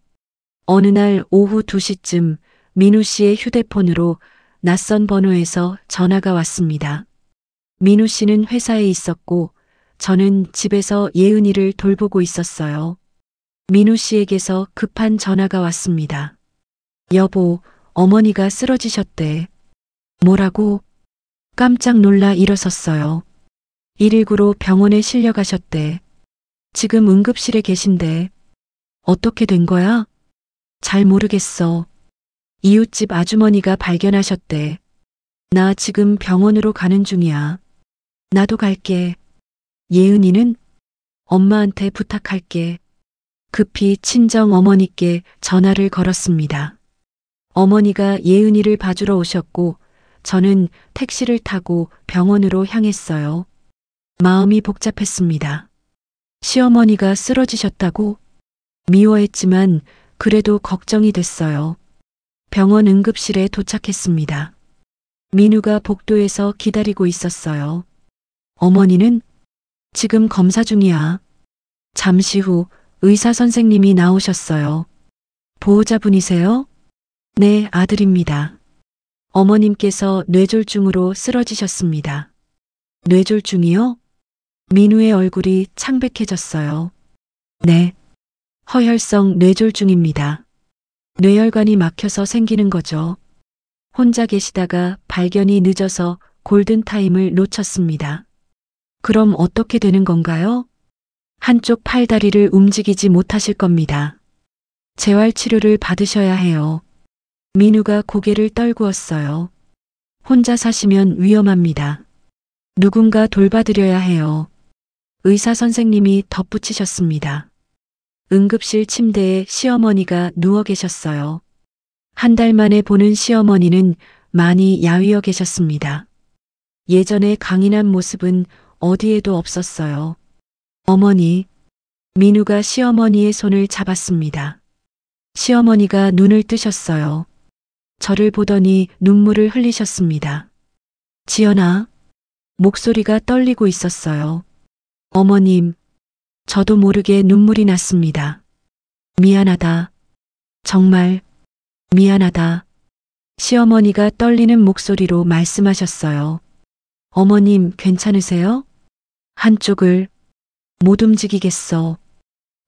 어느 날 오후 2시쯤 민우 씨의 휴대폰으로 낯선 번호에서 전화가 왔습니다. 민우 씨는 회사에 있었고 저는 집에서 예은이를 돌보고 있었어요. 민우 씨에게서 급한 전화가 왔습니다. 여보, 어머니가 쓰러지셨대. 뭐라고? 깜짝 놀라 일어섰어요. 119로 병원에 실려가셨대. 지금 응급실에 계신데. 어떻게 된 거야? 잘 모르겠어. 이웃집 아주머니가 발견하셨대. 나 지금 병원으로 가는 중이야. 나도 갈게. 예은이는? 엄마한테 부탁할게. 급히 친정 어머니께 전화를 걸었습니다. 어머니가 예은이를 봐주러 오셨고 저는 택시를 타고 병원으로 향했어요. 마음이 복잡했습니다. 시어머니가 쓰러지셨다고? 미워했지만 그래도 걱정이 됐어요. 병원 응급실에 도착했습니다. 민우가 복도에서 기다리고 있었어요. 어머니는? 지금 검사 중이야. 잠시 후 의사 선생님이 나오셨어요. 보호자분이세요? 네, 아들입니다. 어머님께서 뇌졸중으로 쓰러지셨습니다. 뇌졸중이요? 민우의 얼굴이 창백해졌어요. 네, 허혈성 뇌졸중입니다. 뇌혈관이 막혀서 생기는 거죠. 혼자 계시다가 발견이 늦어서 골든타임을 놓쳤습니다. 그럼 어떻게 되는 건가요? 한쪽 팔다리를 움직이지 못하실 겁니다. 재활치료를 받으셔야 해요. 민우가 고개를 떨구었어요. 혼자 사시면 위험합니다. 누군가 돌봐드려야 해요. 의사 선생님이 덧붙이셨습니다. 응급실 침대에 시어머니가 누워 계셨어요. 한 달 만에 보는 시어머니는 많이 야위어 계셨습니다. 예전의 강인한 모습은 어디에도 없었어요. 어머니, 민우가 시어머니의 손을 잡았습니다. 시어머니가 눈을 뜨셨어요. 저를 보더니 눈물을 흘리셨습니다. 지연아, 목소리가 떨리고 있었어요. 어머님, 저도 모르게 눈물이 났습니다. 미안하다. 정말 미안하다. 시어머니가 떨리는 목소리로 말씀하셨어요. 어머님, 괜찮으세요? 한쪽을 못 움직이겠어.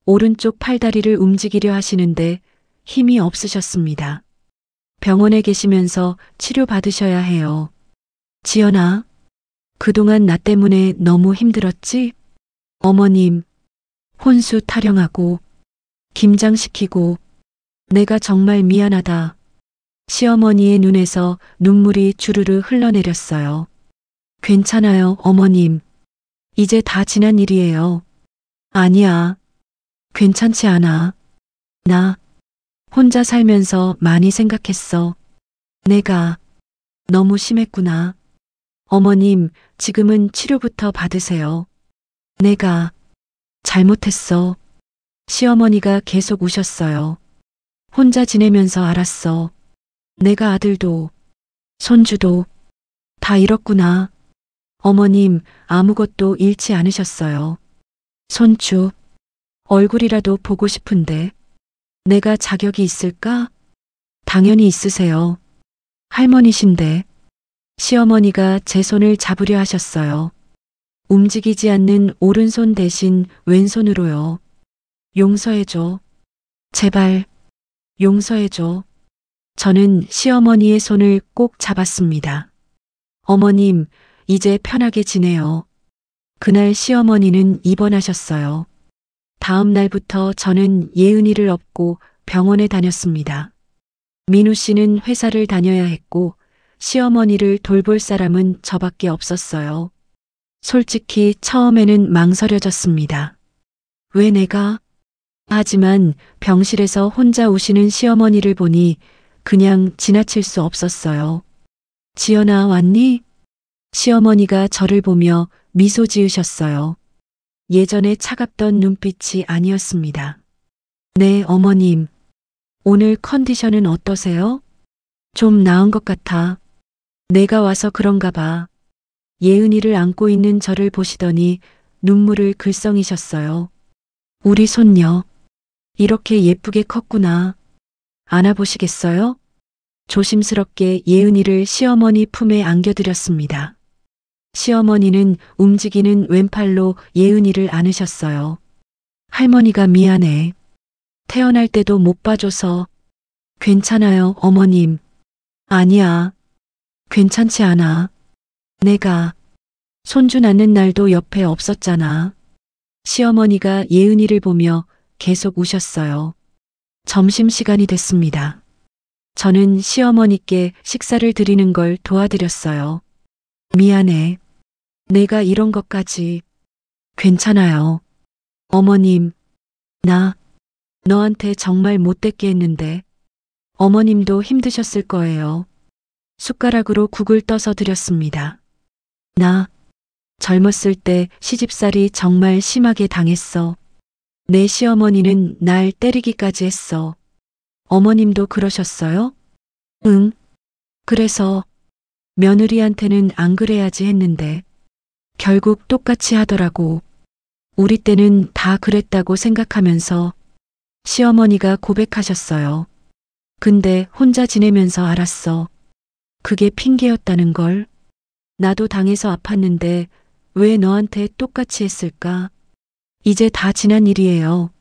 오른쪽 팔다리를 움직이려 하시는데 힘이 없으셨습니다. 병원에 계시면서 치료받으셔야 해요. 지연아, 그동안 나 때문에 너무 힘들었지? 어머님, 혼수 타령하고 김장시키고 내가 정말 미안하다. 시어머니의 눈에서 눈물이 주르르 흘러내렸어요. 괜찮아요, 어머님. 이제 다 지난 일이에요. 아니야. 괜찮지 않아. 나 혼자 살면서 많이 생각했어. 내가 너무 심했구나. 어머님, 지금은 치료부터 받으세요. 내가 잘못했어. 시어머니가 계속 우셨어요. 혼자 지내면서 알았어. 내가 아들도 손주도 다 잃었구나. 어머님, 아무것도 잃지 않으셨어요. 손주, 얼굴이라도 보고 싶은데 내가 자격이 있을까? 당연히 있으세요. 할머니신데. 시어머니가 제 손을 잡으려 하셨어요. 움직이지 않는 오른손 대신 왼손으로요. 용서해줘. 제발, 용서해줘. 저는 시어머니의 손을 꼭 잡았습니다. 어머님, 이제 편하게 지내요. 그날 시어머니는 입원하셨어요. 다음 날부터 저는 예은이를 업고 병원에 다녔습니다. 민우 씨는 회사를 다녀야 했고 시어머니를 돌볼 사람은 저밖에 없었어요. 솔직히 처음에는 망설여졌습니다. 왜 내가? 하지만 병실에서 혼자 우시는 시어머니를 보니 그냥 지나칠 수 없었어요. 지연아, 왔니? 시어머니가 저를 보며 미소 지으셨어요. 예전에 차갑던 눈빛이 아니었습니다. 네, 어머님. 오늘 컨디션은 어떠세요? 좀 나은 것 같아. 내가 와서 그런가 봐. 예은이를 안고 있는 저를 보시더니 눈물을 글썽이셨어요. 우리 손녀, 이렇게 예쁘게 컸구나. 안아보시겠어요? 조심스럽게 예은이를 시어머니 품에 안겨드렸습니다. 시어머니는 움직이는 왼팔로 예은이를 안으셨어요. 할머니가 미안해. 태어날 때도 못 봐줘서. 괜찮아요, 어머님. 아니야. 괜찮지 않아. 내가 손주 낳는 날도 옆에 없었잖아. 시어머니가 예은이를 보며 계속 우셨어요. 점심시간이 됐습니다. 저는 시어머니께 식사를 드리는 걸 도와드렸어요. 미안해. 내가 이런 것까지. 괜찮아요. 어머님, 나 너한테 정말 못됐게 했는데 어머님도 힘드셨을 거예요. 숟가락으로 국을 떠서 드렸습니다. 나 젊었을 때 시집살이 정말 심하게 당했어. 내 시어머니는 날 때리기까지 했어. 어머님도 그러셨어요? 응. 그래서 며느리한테는 안 그래야지 했는데 결국 똑같이 하더라고. 우리 때는 다 그랬다고 생각하면서 시어머니가 고백하셨어요. 근데 혼자 지내면서 알았어. 그게 핑계였다는 걸. 나도 당해서 아팠는데 왜 너한테 똑같이 했을까? 이제 다 지난 일이에요.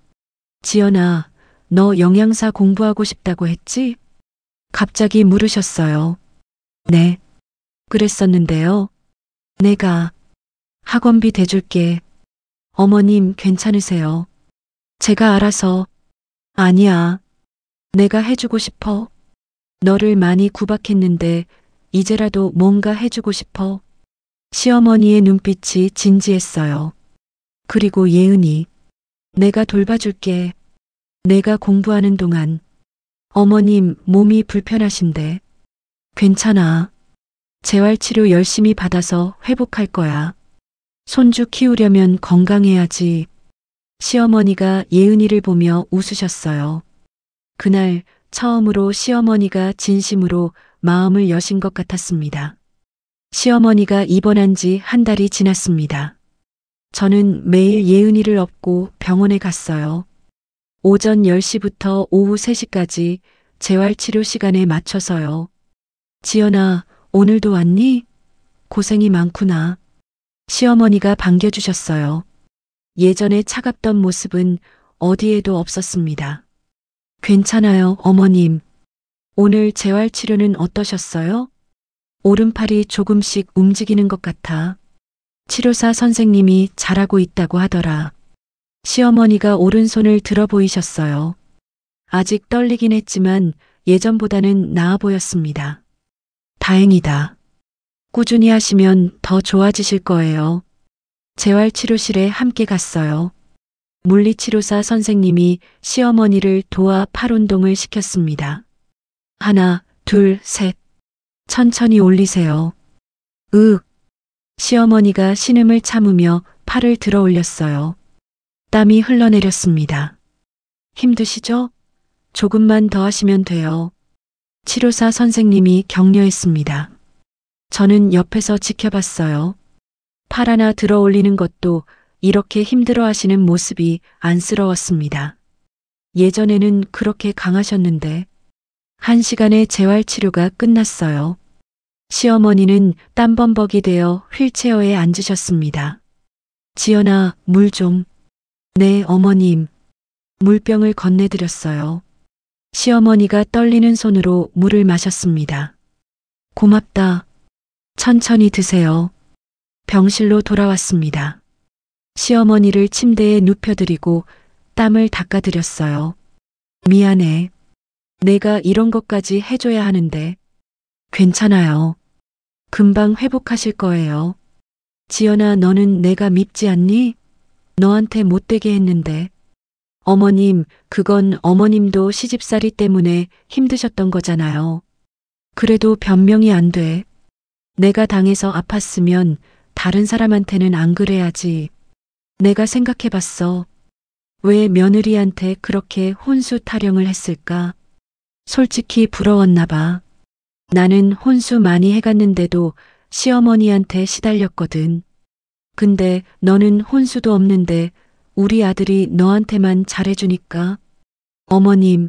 지연아, 너 영양사 공부하고 싶다고 했지? 갑자기 물으셨어요. 네. 그랬었는데요. 내가 학원비 대줄게. 어머님 괜찮으세요? 제가 알아서. 아니야. 내가 해주고 싶어. 너를 많이 구박했는데 이제라도 뭔가 해주고 싶어. 시어머니의 눈빛이 진지했어요. 그리고 예은이, 내가 돌봐줄게. 내가 공부하는 동안. 어머님 몸이 불편하신데. 괜찮아. 재활치료 열심히 받아서 회복할 거야. 손주 키우려면 건강해야지. 시어머니가 예은이를 보며 웃으셨어요. 그날 처음으로 시어머니가 진심으로 마음을 여신 것 같았습니다. 시어머니가 입원한 지 한 달이 지났습니다. 저는 매일 예은이를 업고 병원에 갔어요. 오전 10시부터 오후 3시까지 재활치료 시간에 맞춰서요. 지연아, 오늘도 왔니? 고생이 많구나. 시어머니가 반겨주셨어요. 예전에 차갑던 모습은 어디에도 없었습니다. 괜찮아요, 어머님. 오늘 재활치료는 어떠셨어요? 오른팔이 조금씩 움직이는 것 같아. 치료사 선생님이 잘하고 있다고 하더라. 시어머니가 오른손을 들어 보이셨어요. 아직 떨리긴 했지만 예전보다는 나아 보였습니다. 다행이다. 꾸준히 하시면 더 좋아지실 거예요. 재활치료실에 함께 갔어요. 물리치료사 선생님이 시어머니를 도와 팔 운동을 시켰습니다. 하나, 둘, 셋. 천천히 올리세요. 시어머니가 신음을 참으며 팔을 들어 올렸어요. 땀이 흘러내렸습니다. 힘드시죠? 조금만 더 하시면 돼요. 치료사 선생님이 격려했습니다. 저는 옆에서 지켜봤어요. 팔 하나 들어 올리는 것도 이렇게 힘들어 하시는 모습이 안쓰러웠습니다. 예전에는 그렇게 강하셨는데 1시간의 재활치료가 끝났어요. 시어머니는 땀범벅이 되어 휠체어에 앉으셨습니다. 지연아, 물 좀. 네, 어머님. 물병을 건네드렸어요. 시어머니가 떨리는 손으로 물을 마셨습니다. 고맙다. 천천히 드세요. 병실로 돌아왔습니다. 시어머니를 침대에 눕혀드리고 땀을 닦아드렸어요. 미안해. 내가 이런 것까지 해줘야 하는데. 괜찮아요. 금방 회복하실 거예요. 지연아, 너는 내가 밉지 않니? 너한테 못되게 했는데. 어머님, 그건 어머님도 시집살이 때문에 힘드셨던 거잖아요. 그래도 변명이 안 돼. 내가 당해서 아팠으면 다른 사람한테는 안 그래야지. 내가 생각해봤어. 왜 며느리한테 그렇게 혼수 타령을 했을까? 솔직히 부러웠나 봐. 나는 혼수 많이 해갔는데도 시어머니한테 시달렸거든. 근데 너는 혼수도 없는데 우리 아들이 너한테만 잘해주니까. 어머님,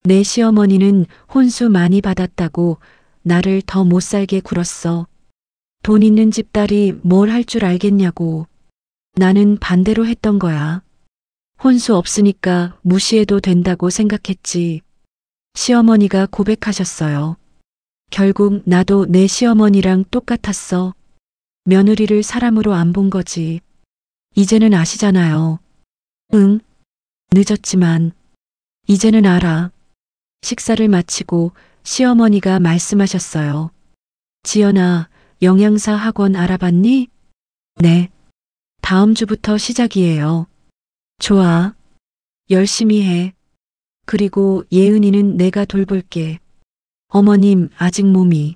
내 시어머니는 혼수 많이 받았다고 나를 더 못살게 굴었어. 돈 있는 집 딸이 뭘 할 줄 알겠냐고. 나는 반대로 했던 거야. 혼수 없으니까 무시해도 된다고 생각했지. 시어머니가 고백하셨어요. 결국 나도 내 시어머니랑 똑같았어. 며느리를 사람으로 안 본 거지. 이제는 아시잖아요. 응, 늦었지만 이제는 알아. 식사를 마치고 시어머니가 말씀하셨어요. 지연아, 영양사 학원 알아봤니? 네. 다음 주부터 시작이에요. 좋아. 열심히 해. 그리고 예은이는 내가 돌볼게. 어머님, 아직 몸이.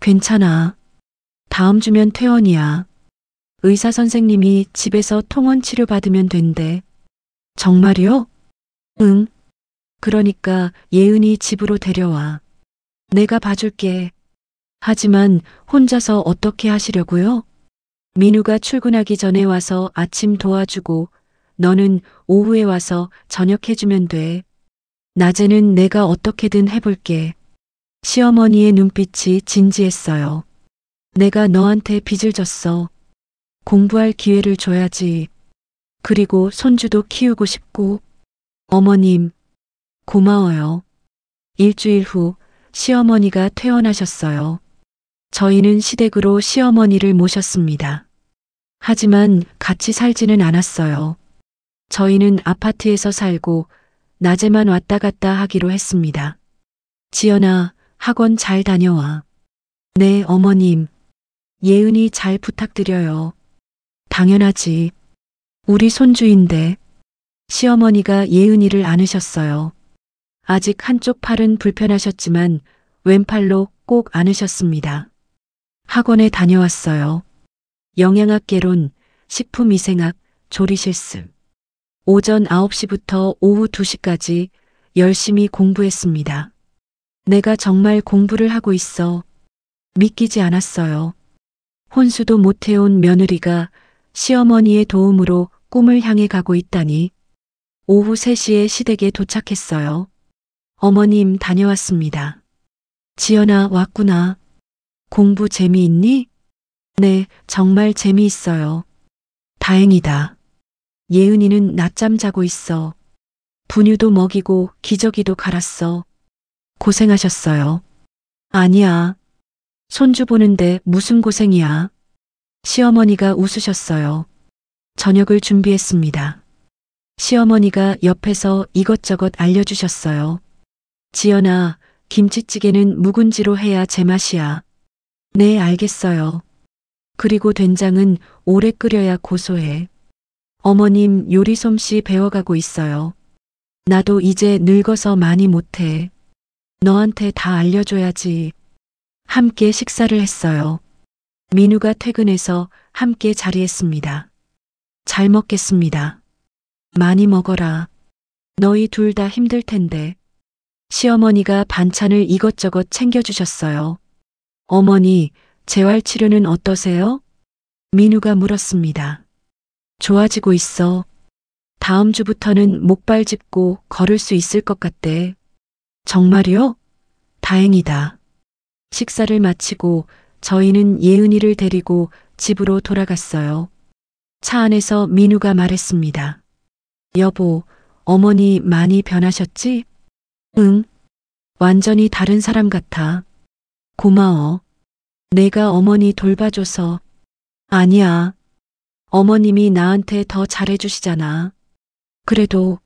괜찮아. 다음 주면 퇴원이야. 의사 선생님이 집에서 통원 치료 받으면 된대. 정말요? 응. 그러니까 예은이 집으로 데려와. 내가 봐줄게. 하지만 혼자서 어떻게 하시려고요? 민우가 출근하기 전에 와서 아침 도와주고 너는 오후에 와서 저녁 해주면 돼. 낮에는 내가 어떻게든 해볼게. 시어머니의 눈빛이 진지했어요. 내가 너한테 빚을 졌어. 공부할 기회를 줘야지. 그리고 손주도 키우고 싶고. 어머님, 고마워요. 일주일 후 시어머니가 퇴원하셨어요. 저희는 시댁으로 시어머니를 모셨습니다. 하지만 같이 살지는 않았어요. 저희는 아파트에서 살고 낮에만 왔다 갔다 하기로 했습니다. 지연아, 학원 잘 다녀와. 네, 어머님. 예은이 잘 부탁드려요. 당연하지. 우리 손주인데. 시어머니가 예은이를 안으셨어요. 아직 한쪽 팔은 불편하셨지만 왼팔로 꼭 안으셨습니다. 학원에 다녀왔어요. 영양학개론, 식품위생학, 조리실습. 오전 9시부터 오후 2시까지 열심히 공부했습니다. 내가 정말 공부를 하고 있어. 믿기지 않았어요. 혼수도 못 해온 며느리가 시어머니의 도움으로 꿈을 향해 가고 있다니. 오후 3시에 시댁에 도착했어요. 어머님, 다녀왔습니다. 지연아, 왔구나. 공부 재미있니? 네, 정말 재미있어요. 다행이다. 예은이는 낮잠 자고 있어. 분유도 먹이고 기저귀도 갈았어. 고생하셨어요. 아니야. 손주 보는데 무슨 고생이야. 시어머니가 웃으셨어요. 저녁을 준비했습니다. 시어머니가 옆에서 이것저것 알려주셨어요. 지연아, 김치찌개는 묵은지로 해야 제맛이야. 네, 알겠어요. 그리고 된장은 오래 끓여야 고소해. 어머님 요리 솜씨 배워가고 있어요. 나도 이제 늙어서 많이 못해. 너한테 다 알려줘야지. 함께 식사를 했어요. 민우가 퇴근해서 함께 자리했습니다. 잘 먹겠습니다. 많이 먹어라. 너희 둘 다 힘들 텐데. 시어머니가 반찬을 이것저것 챙겨주셨어요. 어머니, 재활치료는 어떠세요? 민우가 물었습니다. 좋아지고 있어. 다음 주부터는 목발 짚고 걸을 수 있을 것 같대. 정말요? 다행이다. 식사를 마치고 저희는 예은이를 데리고 집으로 돌아갔어요. 차 안에서 민우가 말했습니다. 여보, 어머니 많이 변하셨지? 응. 완전히 다른 사람 같아. 고마워. 내가 어머니 돌봐줘서. 아니야. 어머님이 나한테 더 잘해주시잖아. 그래도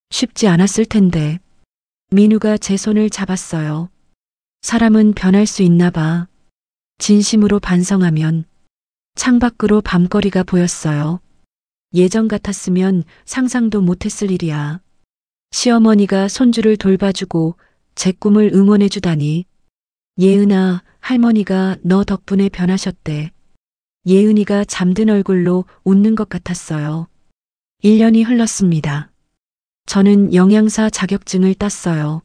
쉽지 않았을 텐데. 민우가 제 손을 잡았어요. 사람은 변할 수 있나 봐. 진심으로 반성하면. 창밖으로 밤거리가 보였어요. 예전 같았으면 상상도 못했을 일이야. 시어머니가 손주를 돌봐주고 제 꿈을 응원해주다니. 예은아, 할머니가 너 덕분에 변하셨대. 예은이가 잠든 얼굴로 웃는 것 같았어요. 1년이 흘렀습니다. 저는 영양사 자격증을 땄어요.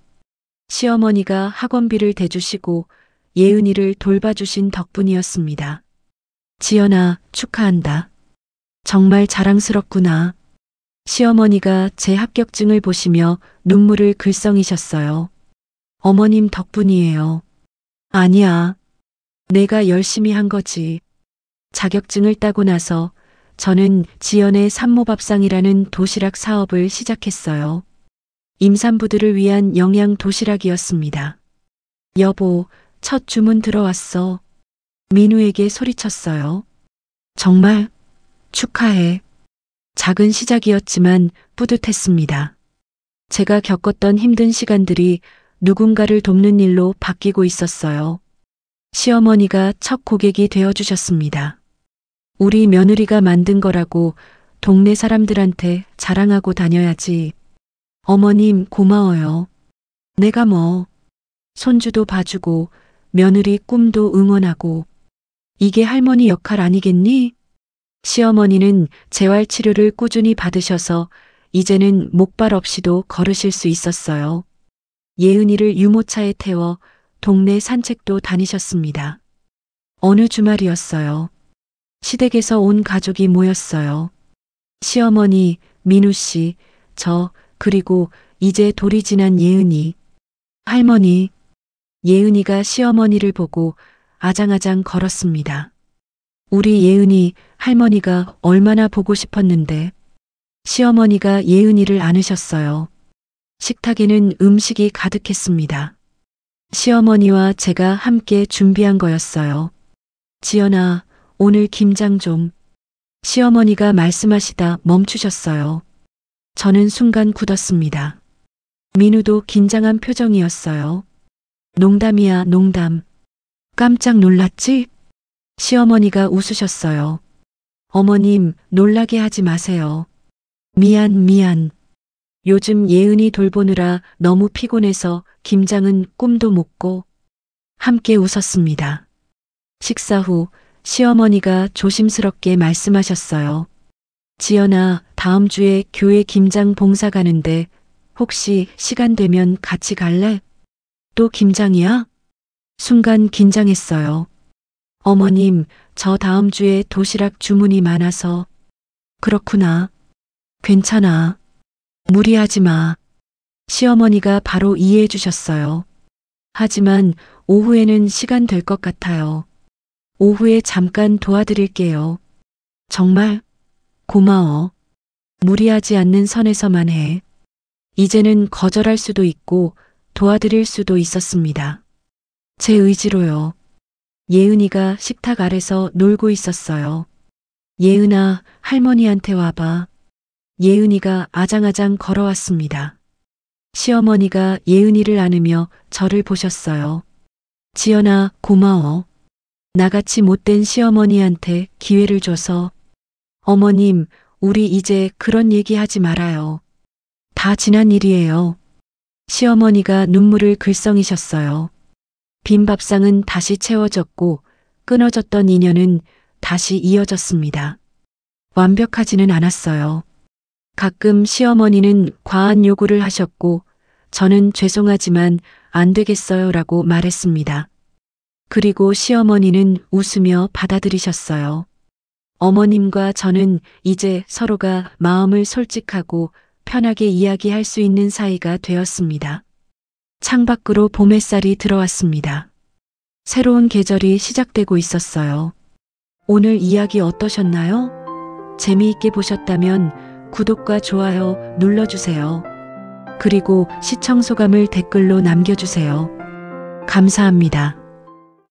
시어머니가 학원비를 대주시고 예은이를 돌봐주신 덕분이었습니다. 지연아, 축하한다. 정말 자랑스럽구나. 시어머니가 제 합격증을 보시며 눈물을 글썽이셨어요. 어머님 덕분이에요. 아니야. 내가 열심히 한 거지. 자격증을 따고 나서 저는 지연의 산모밥상이라는 도시락 사업을 시작했어요. 임산부들을 위한 영양 도시락이었습니다. 여보, 첫 주문 들어왔어. 민우에게 소리쳤어요. 정말 축하해. 작은 시작이었지만 뿌듯했습니다. 제가 겪었던 힘든 시간들이 누군가를 돕는 일로 바뀌고 있었어요. 시어머니가 첫 고객이 되어주셨습니다. 우리 며느리가 만든 거라고 동네 사람들한테 자랑하고 다녀야지. 어머님 고마워요. 내가 뭐 손주도 봐주고 며느리 꿈도 응원하고 이게 할머니 역할 아니겠니? 시어머니는 재활치료를 꾸준히 받으셔서 이제는 목발 없이도 걸으실 수 있었어요. 예은이를 유모차에 태워 동네 산책도 다니셨습니다. 어느 주말이었어요. 시댁에서 온 가족이 모였어요. 시어머니, 민우 씨, 저, 그리고 이제 돌이 지난 예은이. 할머니. 예은이가 시어머니를 보고 아장아장 걸었습니다. 우리 예은이 할머니가 얼마나 보고 싶었는데. 시어머니가 예은이를 안으셨어요. 식탁에는 음식이 가득했습니다. 시어머니와 제가 함께 준비한 거였어요. 지연아, 오늘 김장 좀. 시어머니가 말씀하시다 멈추셨어요. 저는 순간 굳었습니다. 민우도 긴장한 표정이었어요. 농담이야, 농담. 깜짝 놀랐지? 시어머니가 웃으셨어요. 어머님, 놀라게 하지 마세요. 미안. 요즘 예은이 돌보느라 너무 피곤해서 김장은 꿈도 못 꿔. 함께 웃었습니다. 식사 후 시어머니가 조심스럽게 말씀하셨어요. 지연아, 다음 주에 교회 김장 봉사 가는데 혹시 시간 되면 같이 갈래? 또 김장이야? 순간 긴장했어요. 어머님, 저 다음 주에 도시락 주문이 많아서. 그렇구나. 괜찮아. 무리하지 마. 시어머니가 바로 이해해 주셨어요. 하지만 오후에는 시간 될 것 같아요. 오후에 잠깐 도와드릴게요. 정말? 고마워. 무리하지 않는 선에서만 해. 이제는 거절할 수도 있고 도와드릴 수도 있었습니다. 제 의지로요. 예은이가 식탁 아래서 놀고 있었어요. 예은아, 할머니한테 와봐. 예은이가 아장아장 걸어왔습니다. 시어머니가 예은이를 안으며 저를 보셨어요. 지연아, 고마워. 나같이 못된 시어머니한테 기회를 줘서. 어머님, 우리 이제 그런 얘기 하지 말아요. 다 지난 일이에요. 시어머니가 눈물을 글썽이셨어요. 빈 밥상은 다시 채워졌고 끊어졌던 인연은 다시 이어졌습니다. 완벽하지는 않았어요. 가끔 시어머니는 과한 요구를 하셨고 저는 죄송하지만 안 되겠어요라고 말했습니다. 그리고 시어머니는 웃으며 받아들이셨어요. 어머님과 저는 이제 서로가 마음을 솔직하고 편하게 이야기할 수 있는 사이가 되었습니다. 창밖으로 봄 햇살이 들어왔습니다. 새로운 계절이 시작되고 있었어요. 오늘 이야기 어떠셨나요? 재미있게 보셨다면 구독과 좋아요 눌러주세요. 그리고 시청 소감을 댓글로 남겨주세요. 감사합니다.